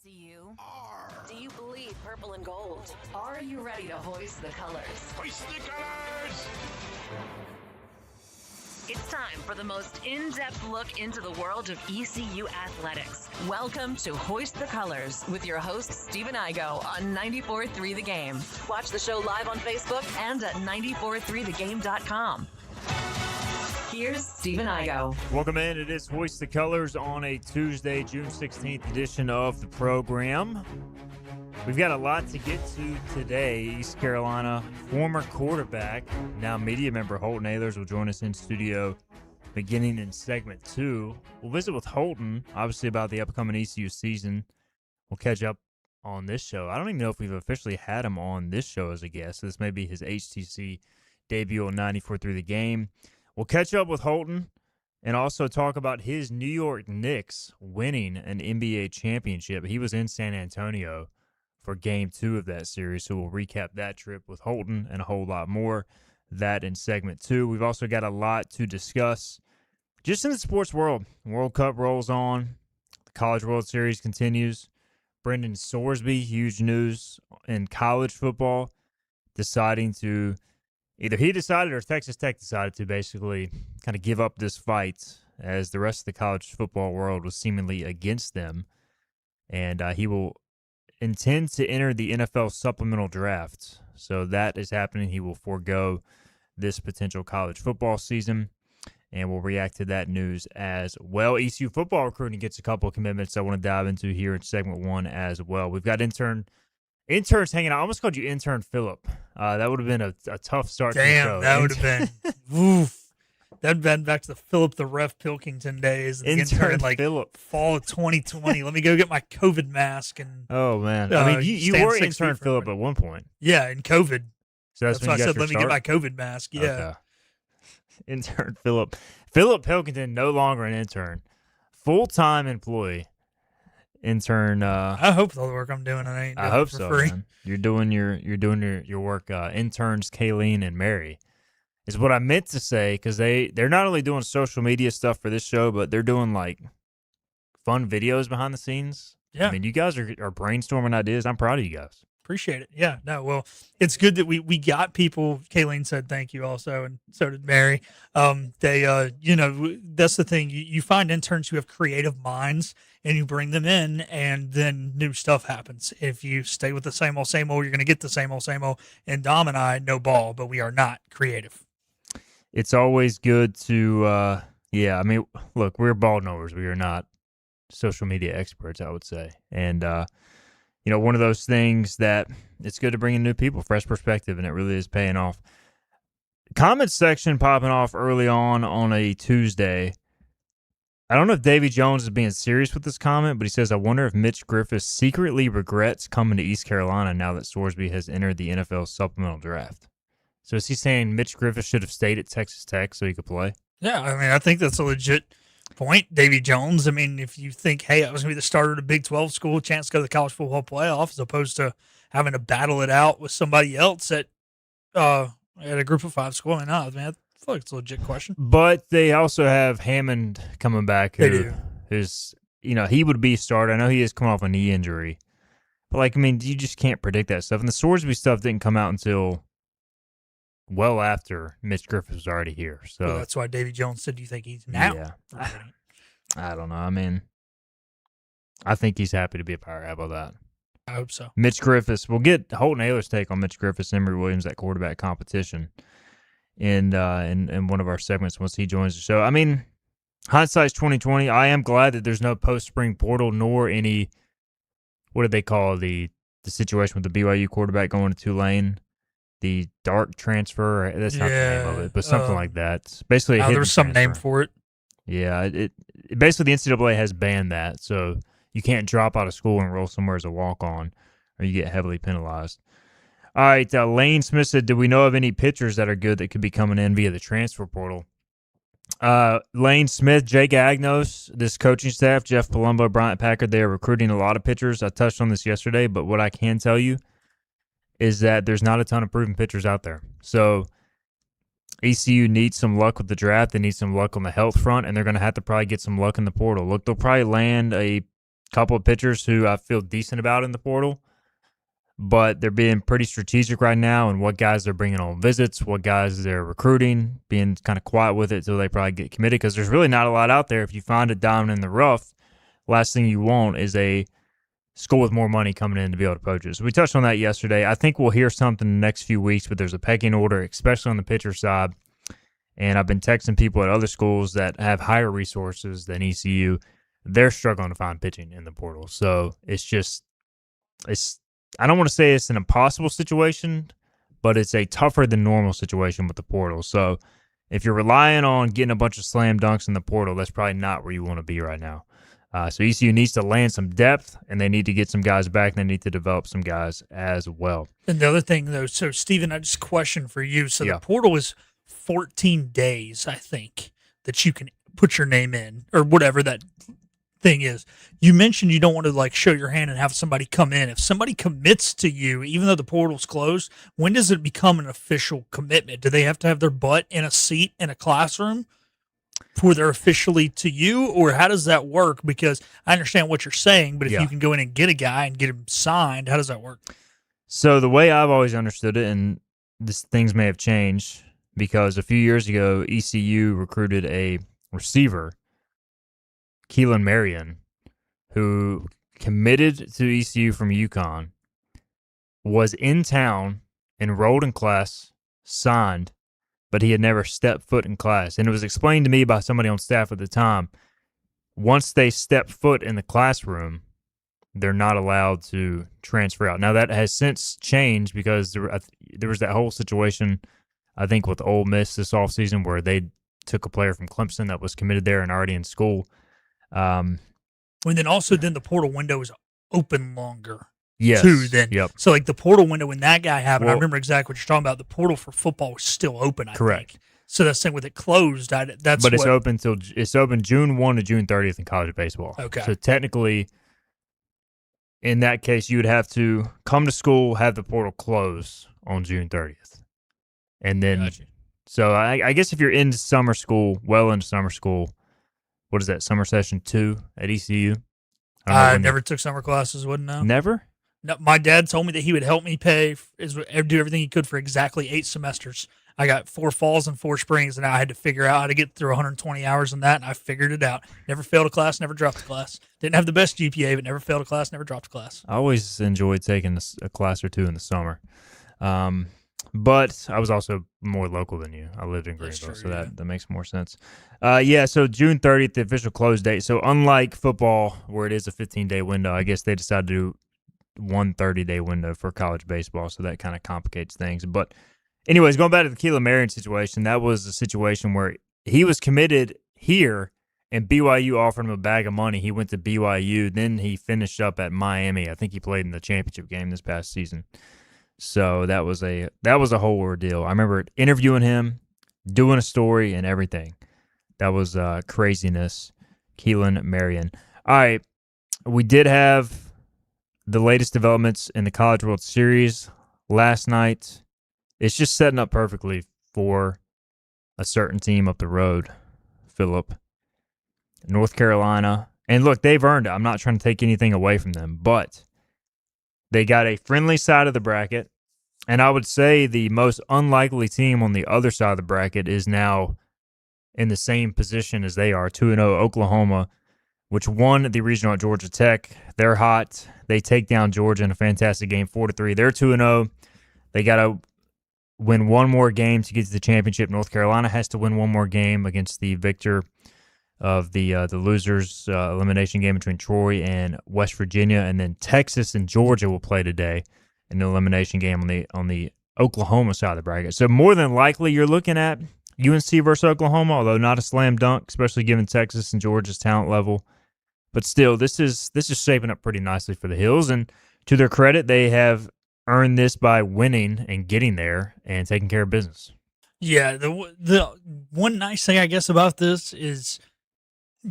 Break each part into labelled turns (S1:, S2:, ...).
S1: ECU? Do you bleed purple and gold? Are you ready to hoist the colors?
S2: Hoist the colors!
S1: It's time for the most in-depth look into the world of ECU athletics. Welcome to Hoist the Colors with your host, Stephen Igo on 94.3 The Game. Watch the show live on Facebook and at 943thegame.com. Here's Stephen Igo.
S3: Welcome in. It is Hoist the Colors on a Tuesday, June 16th edition of the program. We've got a lot to get to today. East Carolina former quarterback, now media member Holton Ahlers will join us in studio beginning in segment 2. We'll visit with Holton, obviously, about the upcoming ECU season. We'll catch up on this show. I don't even know if we've officially had him on this show as a guest. This may be his HTC debut on 94.3 The Game. We'll catch up with Holton and also talk about his New York Knicks winning an NBA championship. He was in San Antonio for Game 2 of that series, so we'll recap that trip with Holton and a whole lot more. That in segment 2. We've also got a lot to discuss just in the sports world. World Cup rolls on. The College World Series continues. Brendan Sorsby, huge news in college football, deciding to either he decided or Texas Tech decided to basically kind of give up this fight as the rest of the college football world was seemingly against them. And he will intend to enter the NFL supplemental draft. So that is happening. He will forego this potential college football season. And we'll react to that news as well. ECU football recruiting gets a couple of commitments I want to dive into here in segment 1 as well. We've got interns hanging out. I almost called you Intern Phillip. That would have been a tough start to the show.
S4: Damn, that would have been oof. That'd been back to the Philip the Ref Pilkington days.
S3: Intern
S4: like
S3: Phillip.
S4: Fall of 2020. Let me go get my COVID mask and
S3: Oh man. I mean you were
S4: 6
S3: Intern
S4: feet
S3: Phillip
S4: from
S3: at one point.
S4: yeah, in COVID.
S3: So that's when
S4: why I
S3: you got
S4: said
S3: your
S4: let me get
S3: start?
S4: my COVID mask. Yeah.
S3: Okay. Intern Phillip. Phillip Pilkington, no longer an intern. Full-time employee. Intern
S4: I hope all the work I'm doing I ain't doing
S3: I hope
S4: for
S3: so,
S4: free.
S3: man. You're doing your work. Interns Kayleen and Mary is what I meant to say, because they're not only doing social media stuff for this show, but they're doing like fun videos behind the scenes.
S4: Yeah.
S3: I mean, you guys are brainstorming ideas. I'm proud of you guys.
S4: Appreciate it. Yeah, no, well, it's good that we got people. Kayleen said thank you also, and so did Mary. They, that's the thing. You find interns who have creative minds, and you bring them in, and then new stuff happens. If you stay with the same old, you're going to get the same old. And Dom and I, no ball, but we are not creative.
S3: It's always good to, I mean, look, we're ball knowers. We are not social media experts, I would say. And, one of those things that it's good to bring in new people, fresh perspective, and it really is paying off. Comment section popping off early on a Tuesday. I don't know if Davy Jones is being serious with this comment, but he says, I wonder if Mitch Griffis secretly regrets coming to East Carolina now that Sorsby has entered the NFL supplemental draft. So is he saying Mitch Griffis should have stayed at Texas Tech so he could play?
S4: Yeah, I mean, I think that's a legit point. Davy Jones, I mean, if you think, hey, I was going to be the starter at a Big 12 school, chance to go to the college football playoff, as opposed to having to battle it out with somebody else at a group of 5 school, I mean, I feel like it's a legit question.
S3: But they also have Hammond coming back,
S4: They
S3: who
S4: do.
S3: is, he would be a starter. I know he is coming off a knee injury. But, I mean, you just can't predict that stuff. And the Sorsby stuff didn't come out until well after Mitch Griffis was already here. So
S4: Well, that's why Davy Jones said, do you think he's now?
S3: Yeah. I don't know. I mean, I think he's happy to be a Pirate. How about that?
S4: I hope so.
S3: Mitch Griffis. We'll get Holton Ahlers' take on Mitch Griffis and Emory Williams at quarterback competition in one of our segments once he joins the show. I mean, hindsight's 2020. I am glad that there's no post-spring portal nor any, what did they call the situation with the BYU quarterback going to Tulane? The dark transfer. That's not the name of it, but something like that. It's basically a hidden
S4: there's some
S3: transfer.
S4: name for it.
S3: Yeah, it basically the NCAA has banned that, so you can't drop out of school and enroll somewhere as a walk-on, or you get heavily penalized. All right, Lane Smith said, do we know of any pitchers that are good that could be coming in via the transfer portal? Lane Smith, Jake Agnos, this coaching staff, Jeff Palumbo, Bryant Packard, they are recruiting a lot of pitchers. I touched on this yesterday, but what I can tell you is that there's not a ton of proven pitchers out there. So ECU needs some luck with the draft. They need some luck on the health front, and they're going to have to probably get some luck in the portal. Look, they'll probably land a couple of pitchers who I feel decent about in the portal, but they're being pretty strategic right now and what guys they're bringing on visits, what guys they're recruiting, being kind of quiet with it till they probably get committed because there's really not a lot out there. If you find a diamond in the rough, last thing you want is a school with more money coming in to be able to poach it. So we touched on that yesterday. I think we'll hear something in the next few weeks, but there's a pecking order, especially on the pitcher side. And I've been texting people at other schools that have higher resources than ECU. They're struggling to find pitching in the portal. So I don't want to say it's an impossible situation, but it's a tougher than normal situation with the portal. So if you're relying on getting a bunch of slam dunks in the portal, that's probably not where you want to be right now. So ECU needs to land some depth, and they need to get some guys back, and they need to develop some guys as well.
S4: And the other thing, though, so Steven, I just a question for you. So
S3: Yeah.
S4: the portal is 14 days, I think, that you can put your name in or whatever that thing is. You mentioned you don't want to like show your hand and have somebody come in. If somebody commits to you, even though the portal's closed, when does it become an official commitment? Do they have to have their butt in a seat in a classroom before they're officially to you, or how does that work? Because I understand what you're saying, but if
S3: Yeah.
S4: you can go in and get a guy and get him signed, how does that work?
S3: So the way I've always understood it, and things may have changed, because a few years ago, ECU recruited a receiver, Keelan Marion, who committed to ECU from UConn, was in town, enrolled in class, signed, but he had never stepped foot in class. And it was explained to me by somebody on staff at the time, once they step foot in the classroom, they're not allowed to transfer out. Now, that has since changed because there was that whole situation, I think, with Ole Miss this offseason where they took a player from Clemson that was committed there and already in school.
S4: And then also then the portal window is open longer.
S3: Yes.
S4: Too, then.
S3: Yep.
S4: So like the portal window when that guy happened, I
S3: Well-
S4: remember exactly what you're talking about. The portal for football was still open, I
S3: Correct.
S4: think. So that's the thing with it closed. That's
S3: But it's
S4: what,
S3: open June 1 to June 30th in college baseball.
S4: Okay.
S3: So technically, in that case, you would have to come to school, have the portal close on June 30th. And then,
S4: Gotcha.
S3: so I guess if you're into summer school, well into summer school, what is that, summer session 2 at ECU? don't know
S4: I
S3: when
S4: never took summer classes, wouldn't know.
S3: Never?
S4: No, my dad told me that he would help me do everything he could for exactly 8 semesters. I got 4 falls and 4 springs, and I had to figure out how to get through 120 hours in that, and I figured it out. Never failed a class, never dropped a class. Didn't have the best GPA, but never failed a class, never dropped a class.
S3: I always enjoyed taking a class or two in the summer. But I was also more local than you. I lived in
S4: That's
S3: Greenville,
S4: true,
S3: so
S4: yeah.
S3: that makes more sense. So June 30th, the official close date. So unlike football, where it is a 15-day window, I guess they decided to do one 30-day window for college baseball, so that kind of complicates things. But anyways, going back to the Keelan Marion situation, that was a situation where he was committed here, and BYU offered him a bag of money. He went to BYU. Then he finished up at Miami. I think he played in the championship game this past season. So that was a whole ordeal. I remember interviewing him, doing a story, and everything. That was craziness. Keelan Marion. All right, we did have the latest developments in the College World Series last night. It's just setting up perfectly for a certain team up the road, Phillip. North Carolina. And look, they've earned it. I'm not trying to take anything away from them, but they got a friendly side of the bracket. And I would say the most unlikely team on the other side of the bracket is now in the same position as they are, 2-0 Oklahoma, which won the regional at Georgia Tech. They're hot. They take down Georgia in a fantastic game, 4-3. They're 2-0. They got to win one more game to get to the championship. North Carolina has to win one more game against the victor of the losers elimination game between Troy and West Virginia, and then Texas and Georgia will play today in the elimination game on the Oklahoma side of the bracket. So more than likely, you're looking at UNC versus Oklahoma, although not a slam dunk, especially given Texas and Georgia's talent level. But still, this is shaping up pretty nicely for the Hills, and to their credit, they have earned this by winning and getting there and taking care of business.
S4: Yeah, the one nice thing I guess about this is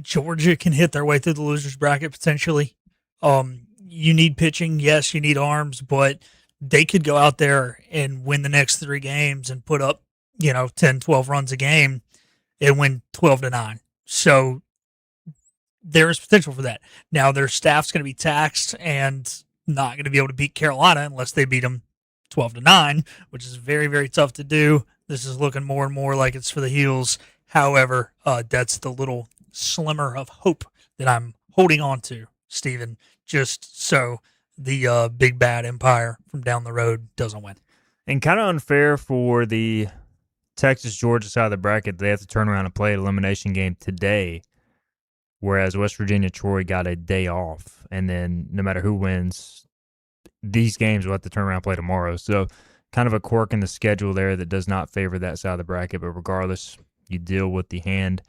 S4: Georgia can hit their way through the losers bracket potentially. You need pitching, yes, you need arms, but they could go out there and win the next 3 games and put up, 10, 12 runs a game and win 12-9. So there is potential for that. Now their staff's going to be taxed and not going to be able to beat Carolina unless they beat them 12-9, which is very, very tough to do. This is looking more and more like it's for the Heels. However, that's the little slimmer of hope that I'm holding on to, Steven, just so the big bad Empire from down the road doesn't win.
S3: And kind of unfair for the Texas-Georgia side of the bracket. They have to turn around and play an elimination game today, whereas West Virginia-Troy got a day off. And then no matter who wins, these games will have to turn around and play tomorrow. So kind of a quirk in the schedule there that does not favor that side of the bracket. But regardless, you deal with the hand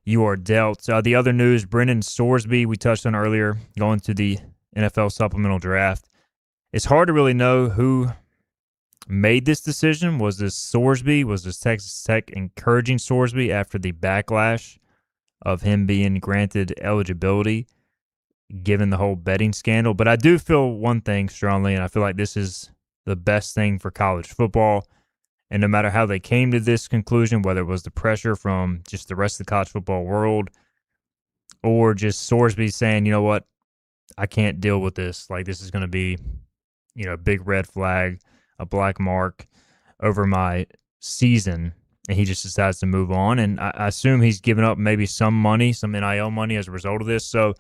S3: you are dealt. The other news, Brendan Sorsby, we touched on earlier, going to the NFL supplemental draft. It's hard to really know who made this decision. Was this Sorsby? Was this Texas Tech encouraging Sorsby after the backlash of him being granted eligibility, given the whole betting scandal? But I do feel one thing strongly, and I feel like this is the best thing for college football. And no matter how they came to this conclusion, whether it was the pressure from just the rest of the college football world or just Sorsby saying, you know what, I can't deal with this. Like, this is going to be, a big red flag, a black mark over my season. And he just decides to move on. And I assume he's given up maybe some money, some NIL money as a result of this. So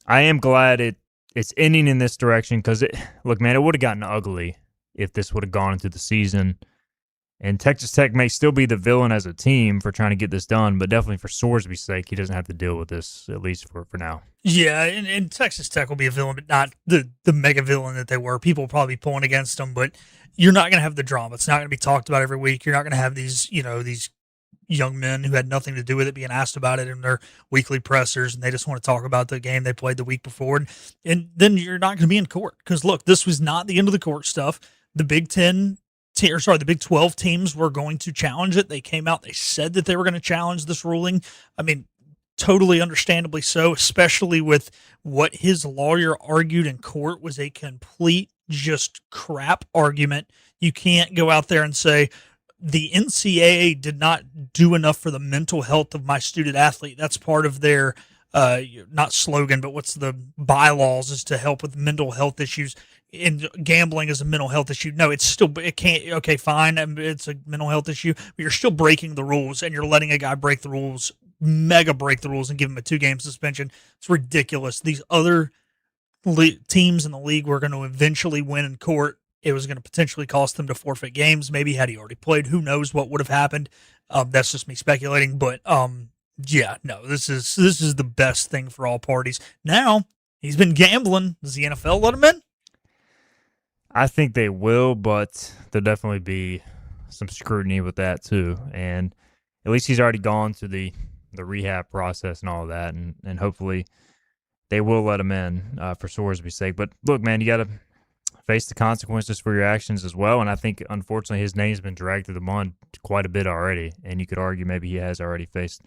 S3: I am glad it's ending in this direction because, look, man, it would have gotten ugly if this would have gone into the season. And Texas Tech may still be the villain as a team for trying to get this done, but definitely for Sorsby's sake, he doesn't have to deal with this, at least for now.
S4: Yeah, and Texas Tech will be a villain, but not the mega villain that they were. People will probably be pulling against them, but you're not going to have the drama. It's not going to be talked about every week. You're not going to have these young men who had nothing to do with it being asked about it in their weekly pressers, and they just want to talk about the game they played the week before. And then you're not going to be in court because, look, this was not the end of the court stuff. The the Big 12 teams were going to challenge it. They came out, they said that they were going to challenge this ruling. I mean, totally understandably so, especially with what his lawyer argued in court was a complete just crap argument. You can't go out there and say, the NCAA did not do enough for the mental health of my student athlete. That's part of their, not slogan, but what's the bylaws is to help with mental health issues. And gambling is a mental health issue. No, it can't, okay, fine. It's a mental health issue, but you're still breaking the rules and you're letting a guy break the rules, mega break the rules and give him a 2-game suspension. It's ridiculous. These other teams in the league were going to eventually win in court. It was going to potentially cost them to forfeit games. Maybe had he already played, who knows what would have happened. That's just me speculating, but yeah, no, this is the best thing for all parties. Now he's been gambling. Does the NFL let him in?
S3: I think they will, but there'll definitely be some scrutiny with that too. And at least he's already gone through the rehab process and all of that, and hopefully they will let him in for Sorsby's sake. But look, man, you got to face the consequences for your actions as well. And I think, unfortunately, his name's been dragged through the mud quite a bit already. And you could argue maybe he has already faced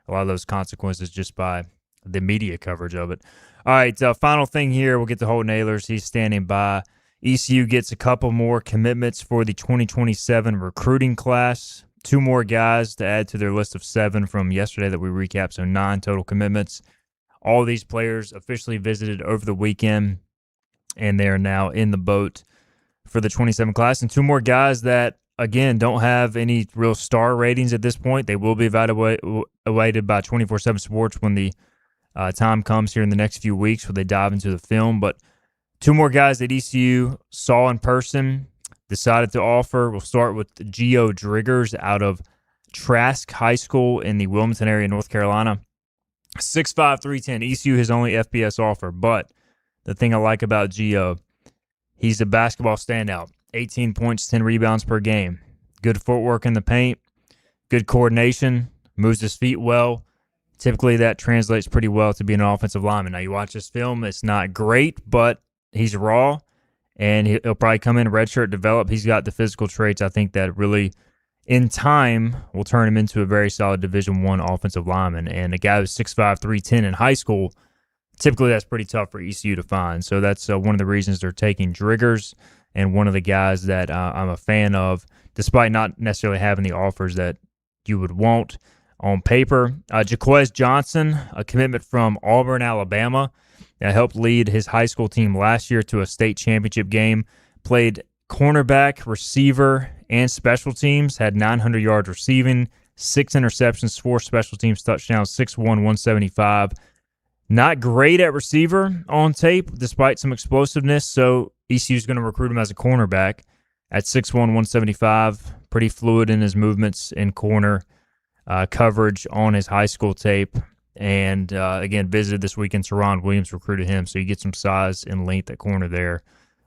S3: a lot of those consequences just by the media coverage of it. All right, final thing here. We'll get to Holton Ahlers. He's standing by. ECU gets a couple more commitments for the 2027 recruiting class. 2 more guys to add to their list of 7 from yesterday that we recapped, so 9 total commitments. All of these players officially visited over the weekend, and they are now in the boat for the 27 class. And 2 more guys that, again, don't have any real star ratings at this point. They will be evaluated by 24/7 Sports when the time comes here in the next few weeks where they dive into the film. But 2 more guys that ECU saw in person, decided to offer. We'll start with Gio Driggers out of Trask High School in the Wilmington area, North Carolina. 6'5", 310. ECU his only FBS offer, but the thing I like about Gio, he's a basketball standout. 18 points, 10 rebounds per game. Good footwork in the paint, good coordination, moves his feet well. Typically that translates pretty well to being an offensive lineman. Now you watch this film, it's not great, but he's raw, and he'll probably come in, redshirt, develop. He's got the physical traits, I think, that really, in time, will turn him into a very solid Division I offensive lineman. And a guy who's 6'5", 310 in high school, typically that's pretty tough for ECU to find. So that's one of the reasons they're taking Driggers, and one of the guys that I'm a fan of, despite not necessarily having the offers that you would want. on paper. Jaquez Johnson, a commitment from Auburn, Alabama, helped lead his high school team last year to a state championship game. Played cornerback, receiver, and special teams. Had 900 yards receiving, 6 interceptions, 4 special teams touchdowns, 6'1", 175. Not great at receiver on tape, despite some explosiveness, so ECU is going to recruit him as a cornerback at 6'1", 175. Pretty fluid in his movements in corner coverage on his high school tape. And, again, visited this weekend. Teron Williams recruited him, so you get some size and length at corner there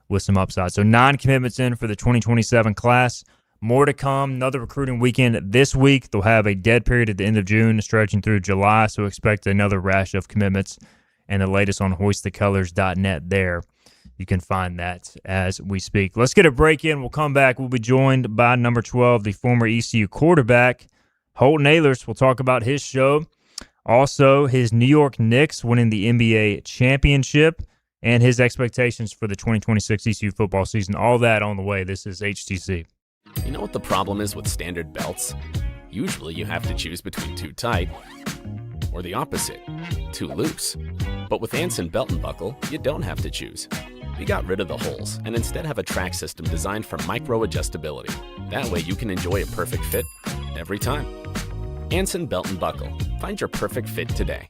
S3: with some upside. So 9 commitments in for the 2027 class. More to come. Another recruiting weekend this week. They'll have a dead period at the end of June, stretching through July, so expect another rash of commitments. And the latest on hoistthecolors.net there. You can find that as we speak. Let's get a break in. We'll come back. We'll be joined by number 12, the former ECU quarterback, Holton Ahlers. We'll talk about his show. Also, his New York Knicks winning the NBA championship and his expectations for the 2026 ECU football season. All that on the way. This is HTC.
S5: You know what the problem is with standard belts? Usually you have to choose between too tight or the opposite, too loose. But with Anson Belt and Buckle, you don't have to choose. We got rid of the holes and instead have a track system designed for micro adjustability. That way you can enjoy a perfect fit every time. Anson Belt and Buckle. Find your perfect fit today.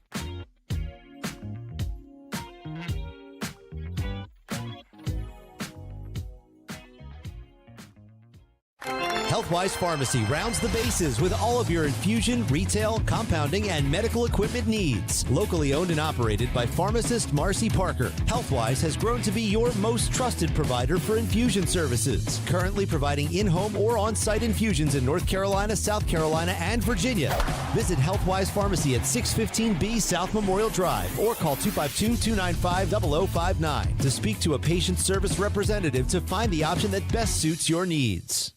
S6: Healthwise Pharmacy rounds the bases with all of your infusion, retail, compounding, and medical equipment needs. Locally owned and operated by pharmacist Marcy Parker, Healthwise has grown to be your most trusted provider for infusion services. Currently providing in-home or on-site infusions in North Carolina, South Carolina, and Virginia. Visit Healthwise Pharmacy at 615B South Memorial Drive or call 252-295-0059 to speak to a patient service representative to find the option that best suits your needs.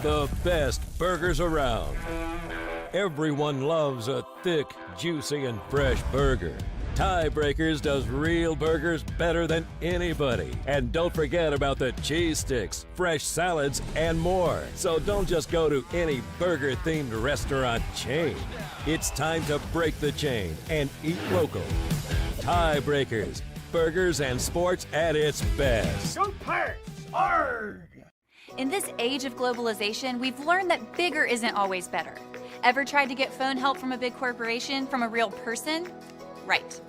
S7: The best burgers around. Everyone loves a thick, juicy, and fresh burger. Tiebreakers does real burgers better than anybody. And don't forget about the cheese sticks, fresh salads, and more. So don't just go to any burger-themed restaurant chain. It's time to break the chain and eat local. Tiebreakers, burgers and sports at its best.
S2: Go Pirates! Arg!
S8: In this age of globalization, we've learned that bigger isn't always better. Ever tried to get phone help from a big corporation from a real person? Right.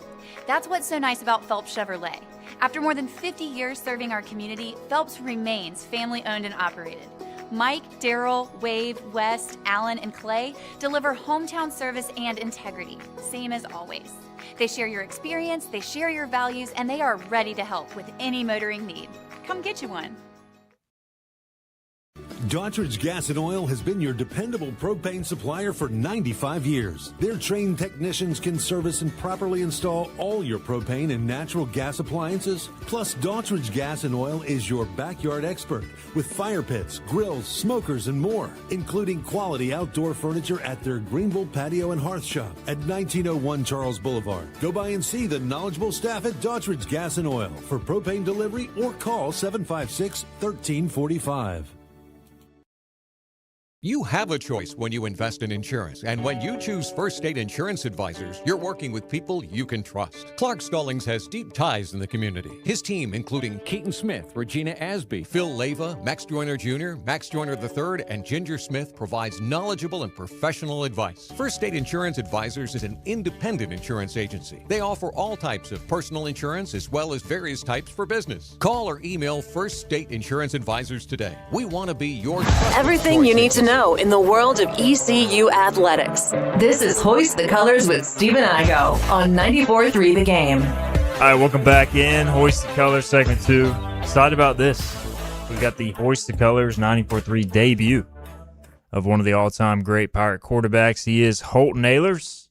S8: That's what's so nice about Phelps Chevrolet. After more than 50 years serving our community, Phelps remains family-owned and operated. Mike, Daryl, Wave, West, Alan, and Clay deliver hometown service and integrity, same as always. They share your experience, they share your values, and they are ready to help with any motoring need. Come get you one.
S9: Daughtridge Gas and Oil has been your dependable propane supplier for 95 years. Their trained technicians can service and properly install all your propane and natural gas appliances. Plus, Daughtridge Gas and Oil is your backyard expert with fire pits, grills, smokers, and more, including quality outdoor furniture at their Greenville Patio and Hearth Shop at 1901 Charles Boulevard. Go by and see the knowledgeable staff at Daughtridge Gas and Oil for propane delivery or call 756-1345.
S10: You have a choice when you invest in insurance, and when you choose First State Insurance Advisors, you're working with people you can trust. Clark Stallings has deep ties in the community. His team, including Keaton Smith, Regina Asby, Phil Leva, Max Joyner Jr., Max Joyner III, and Ginger Smith, provides knowledgeable and professional advice. First State Insurance Advisors is an independent insurance agency. They offer all types of personal insurance as well as various types for business. Call or email First State Insurance Advisors today. We want to be your trusted
S1: Everything you need to know in the world of ECU athletics. This is Hoist the Colors with Stephen Igo on 94.3 The Game.
S3: All right, welcome back in. Hoist the Colors, segment 2. Excited about this. We got the Hoist the Colors 94.3 debut of one of the all-time great Pirate quarterbacks. He is Holton Ahlers.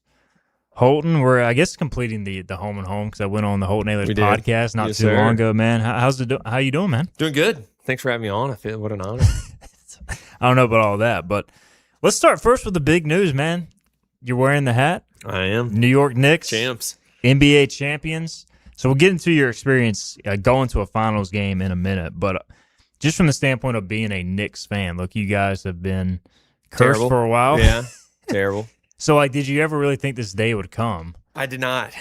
S3: Holton, we're, I guess, completing the home and home because I went on the Holton Ahlers podcast not too long ago, man. How you doing, man?
S11: Doing good. Thanks for having me on. I feel what an honor.
S3: I don't know about all that, but let's start first with the big news, man. You're wearing the hat.
S11: I am.
S3: New York Knicks.
S11: Champs.
S3: NBA champions. So we'll get into your experience going to a finals game in a minute, but just from the standpoint of being a Knicks fan, look, you guys have been cursed
S11: Terrible.
S3: for a while.
S11: Yeah, terrible.
S3: So, like, did you ever really think this day would come?
S11: I did not.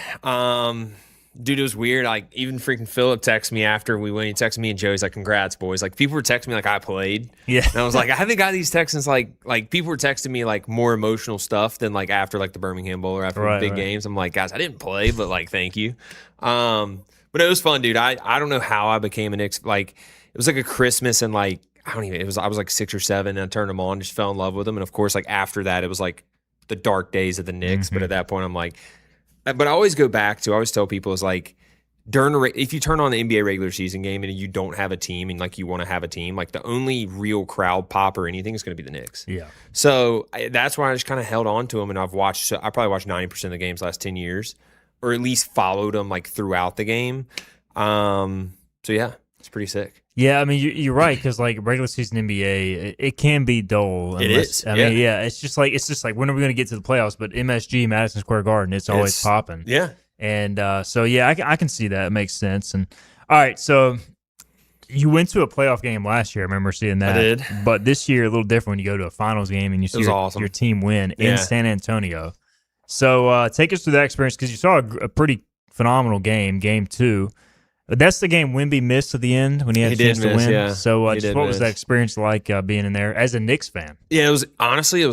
S11: Dude, it was weird. Like, even freaking Philip texted me after we went. He texted me and Joe. He's like, "Congrats, boys!" Like, people were texting me like I played.
S3: Yeah.
S11: And I was like, I haven't got these texts since like people were texting me like more emotional stuff than like after like the Birmingham Bowl or after big games. I'm like, guys, I didn't play, but like, thank you. But it was fun, dude. I don't know how I became a Knicks. Like, it was like a Christmas and like I was like 6 or 7 and I turned them on, just fell in love with them. And of course, like after that, it was like the dark days of the Knicks. But at that point, I'm like, but I always go back to, I always tell people is like, if you turn on the NBA regular season game and you don't have a team and like you want to have a team, like the only real crowd pop or anything is going to be the Knicks.
S3: Yeah.
S11: So that's why I just kind of held on to them, and I probably watched 90% of the games last 10 years, or at least followed them like throughout the game. So yeah, it's pretty sick.
S3: Yeah, I mean you're right, because like regular season NBA, it can be dull.
S11: It is.
S3: I mean, yeah, it's just like when are we going to get to the playoffs? But MSG, Madison Square Garden, it's always popping.
S11: Yeah.
S3: And so, yeah, I can see that. It makes sense. And all right, so you went to a playoff game last year. I remember seeing that.
S11: I did.
S3: But this year, a little different when you go to a finals game and you see your team win in San Antonio. So take us through that experience, because you saw a pretty phenomenal game, Game 2. But that's the game Wemby missed at the end when he had a chance to win.
S11: Yeah.
S3: So what was that experience like being in there as a Knicks fan?
S11: Yeah, it was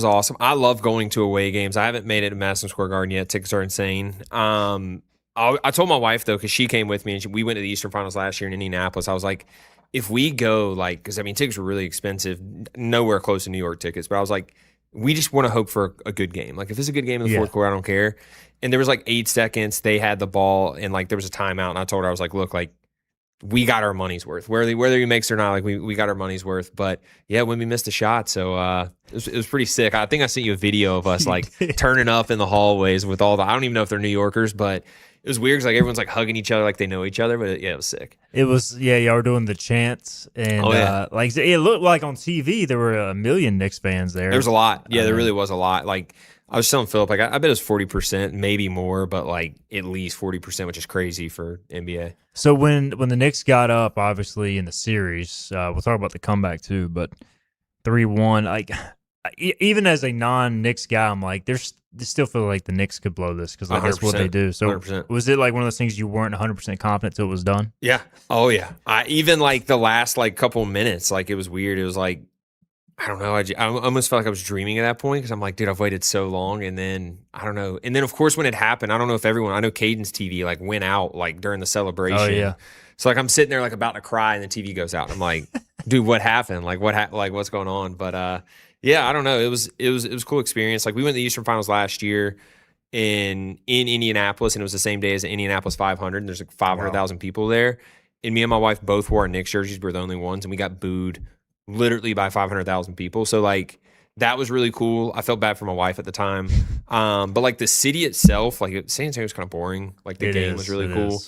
S11: awesome. I love going to away games. I haven't made it to Madison Square Garden yet. Tickets are insane. I told my wife, though, because she came with me, and we went to the Eastern Finals last year in Indianapolis. I was like, if we go, like, because, I mean, tickets were really expensive, nowhere close to New York tickets, but I was like, we just want to hope for a good game. Like, if it's a good game in the fourth quarter, I don't care. And there was like 8 seconds. They had the ball, and like there was a timeout, and I told her, I was like, look, like, we got our money's worth. Whether he makes it or not, like we got our money's worth. But yeah, when we missed a shot, so it was pretty sick. I think I sent you a video of us like turning up in the hallways with all I don't even know if they're New Yorkers, but it was weird because like everyone's like hugging each other like they know each other. But it was sick.
S3: It was y'all were doing the chants, and like it looked like on TV there were 1 million Knicks fans there.
S11: There was a lot. Yeah, there really was a lot. Like I was telling Philip, like I bet it was 40%, maybe more, but like at least 40%, which is crazy for NBA.
S3: So when the Knicks got up, obviously in the series, we'll talk about the comeback too, but 3-1, like even as a non-Knicks guy, I'm like, they still feel like the Knicks could blow this because like, that's what they do. So
S11: 100%.
S3: Was it like one of those things you weren't 100% confident till it was done?
S11: Yeah. Oh yeah. Even like the last like couple minutes, like it was weird. It was like, I don't know. I almost felt like I was dreaming at that point because I'm like, dude, I've waited so long. And then, I don't know. And then, of course, when it happened, I don't know if everyone, I know Caden's TV like went out like during the celebration.
S3: Oh, yeah.
S11: So like I'm sitting there like about to cry and the TV goes out. And I'm like, dude, what happened? Like what's going on? But yeah, I don't know. It was a cool experience. Like we went to the Eastern Finals last year in Indianapolis, and it was the same day as the Indianapolis 500. And there's like 500,000 people there. And me and my wife both wore our Knicks jerseys. We were the only ones, and we got booed literally by 500,000 people. So like that was really cool. I felt bad for my wife at the time. But like the city itself, like San Antonio was kind of boring. Like the game was really cool.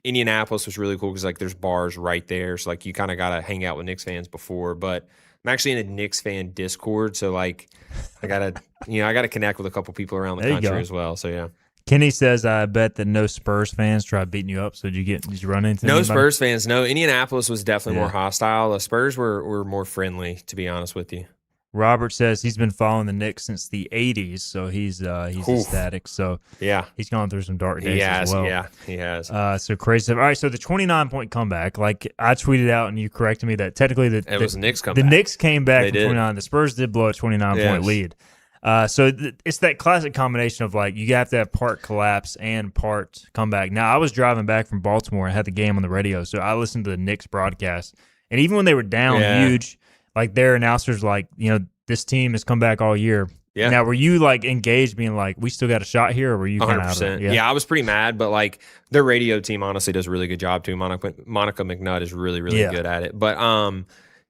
S11: Indianapolis was really cool because like there's bars right there. So like you kind of got to hang out with Knicks fans before. But I'm actually in a Knicks fan Discord. So like I got to connect with a couple people around the country as well. So yeah.
S3: Kenny says, I bet that no Spurs fans tried beating you up. So did you run into
S11: no
S3: anybody?
S11: Spurs fans? No. Indianapolis was definitely more hostile. The Spurs were more friendly, to be honest with you.
S3: Robert says he's been following the Knicks since the 80s, so he's ecstatic. So
S11: yeah,
S3: he's gone through some dark days as well.
S11: Yeah, he has.
S3: So crazy. All right, so the 29-point comeback, like I tweeted out and you corrected me that technically
S11: it was the Knicks comeback.
S3: The Knicks came back from 29. The Spurs did blow a 29-point lead. So it's that classic combination of like you have to have part collapse and part comeback. Now, I was driving back from Baltimore and had the game on the radio, so I listened to the Knicks broadcast. And even when they were down huge, like their announcers like, this team has come back all year. Yeah. Now, were you like engaged being like, we still got a shot here, or were you kind of out of it?
S11: Yeah, I was pretty mad, but like their radio team honestly does a really good job too. Monica McNutt is really, really good at it. But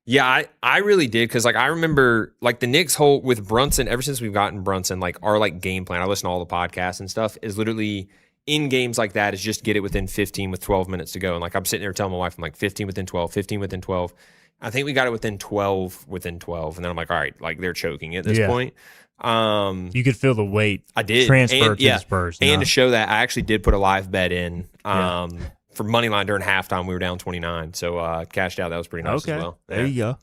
S11: yeah, I really did because like I remember like the Knicks whole with Brunson, ever since we've gotten Brunson, like our like game plan, I listen to all the podcasts and stuff, is literally in games like that is just get it within 15 with 12 minutes to go. And like I'm sitting there telling my wife, I'm like 15 within 12, 15 within 12. I think we got it within 12. And then I'm like, all right, like they're choking at this point.
S3: You could feel the weight.
S11: I did
S3: transfer to the Spurs.
S11: And to show that, I actually did put a live bet in for money line during halftime. We were down 29, so cashed out. That was pretty nice as well.
S3: There you go.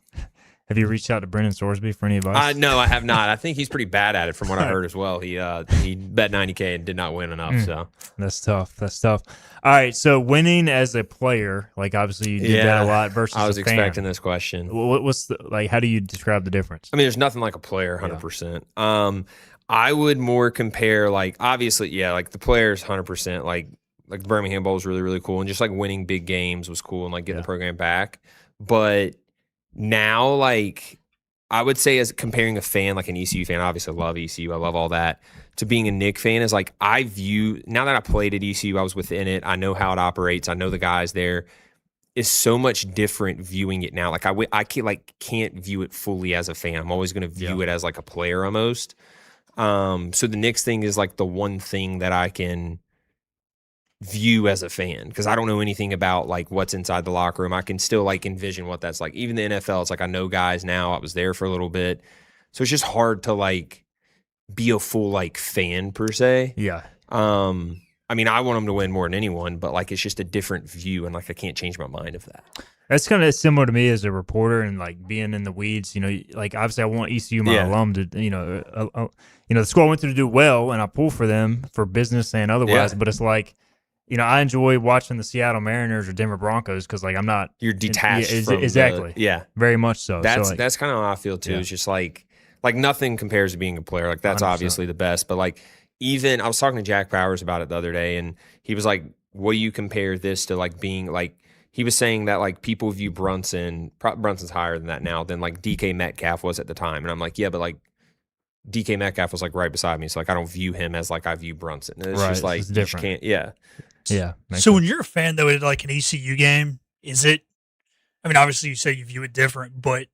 S3: Have you reached out to Brendan Sorsby for any advice?
S11: No, I have not. I think he's pretty bad at it from what I heard as well. He bet $90K and did not win enough. So
S3: That's tough. All right, so winning as a player, like obviously you did that a lot versus
S11: I was
S3: a fan.
S11: expecting this question.
S3: What's how do you describe the difference?
S11: I mean, there's nothing like a player, 100%. I would more compare, like, obviously, like the players, 100%. Like the Birmingham Bowl was really, really cool, and just like winning big games was cool, and like getting the program back. But now, like, I would say as comparing a fan, like an ECU fan, obviously I love ECU, I love all that, to being a Nick fan is like I view, now that I played at ECU, I was within it, I know how it operates, I know the guys there, is so much different viewing it now. Like I can't view it fully as a fan. I'm always going to view it as like a player almost. So the Knicks thing is like the one thing that I can view as a fan because I don't know anything about like what's inside the locker room. I can still like envision what that's like. Even the NFL, it's like I know guys now. I was there for a little bit, so it's just hard to like be a full like fan per se.
S3: Yeah.
S11: I mean, I want them to win more than anyone, but like it's just a different view, and like I can't change my mind of that.
S3: That's kind of similar to me as a reporter and like being in the weeds. You know, like obviously I want ECU, my alum, to the school I went to do well, and I pull for them for business and otherwise.
S11: Yeah.
S3: But it's like, I enjoy watching the Seattle Mariners or Denver Broncos because like I'm not.
S11: You're detached from
S3: exactly. Very much so.
S11: That's kind of how I feel too. It's just like nothing compares to being a player. Like that's 100%. Obviously the best, but like even I was talking to Jack Powers about it the other day, and he was like, "What do you compare this to? Like being like." He was saying that like people view Brunson's higher than that now than like DK Metcalf was at the time, and I'm like, yeah, but like DK Metcalf was like right beside me, so like I don't view him as like I view Brunson. And it's just like
S3: it's different.
S11: You can't,
S3: yeah.
S4: So when you're a fan though, at like an ECU game, is it? I mean, obviously you say you view it different, but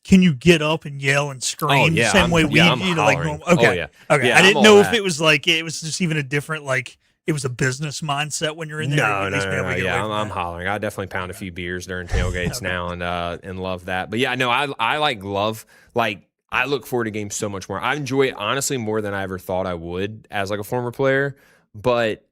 S4: can you get up and yell and scream the same way we do? Like normal? Okay, okay.
S11: Yeah,
S4: I didn't know if it was like it was just even a different like. It was a business mindset when you're in there.
S11: No. Yeah, I'm hollering. I definitely pound a few beers during tailgates now and love that. But yeah, no, I love I look forward to games so much more. I enjoy it honestly more than I ever thought I would as like a former player. But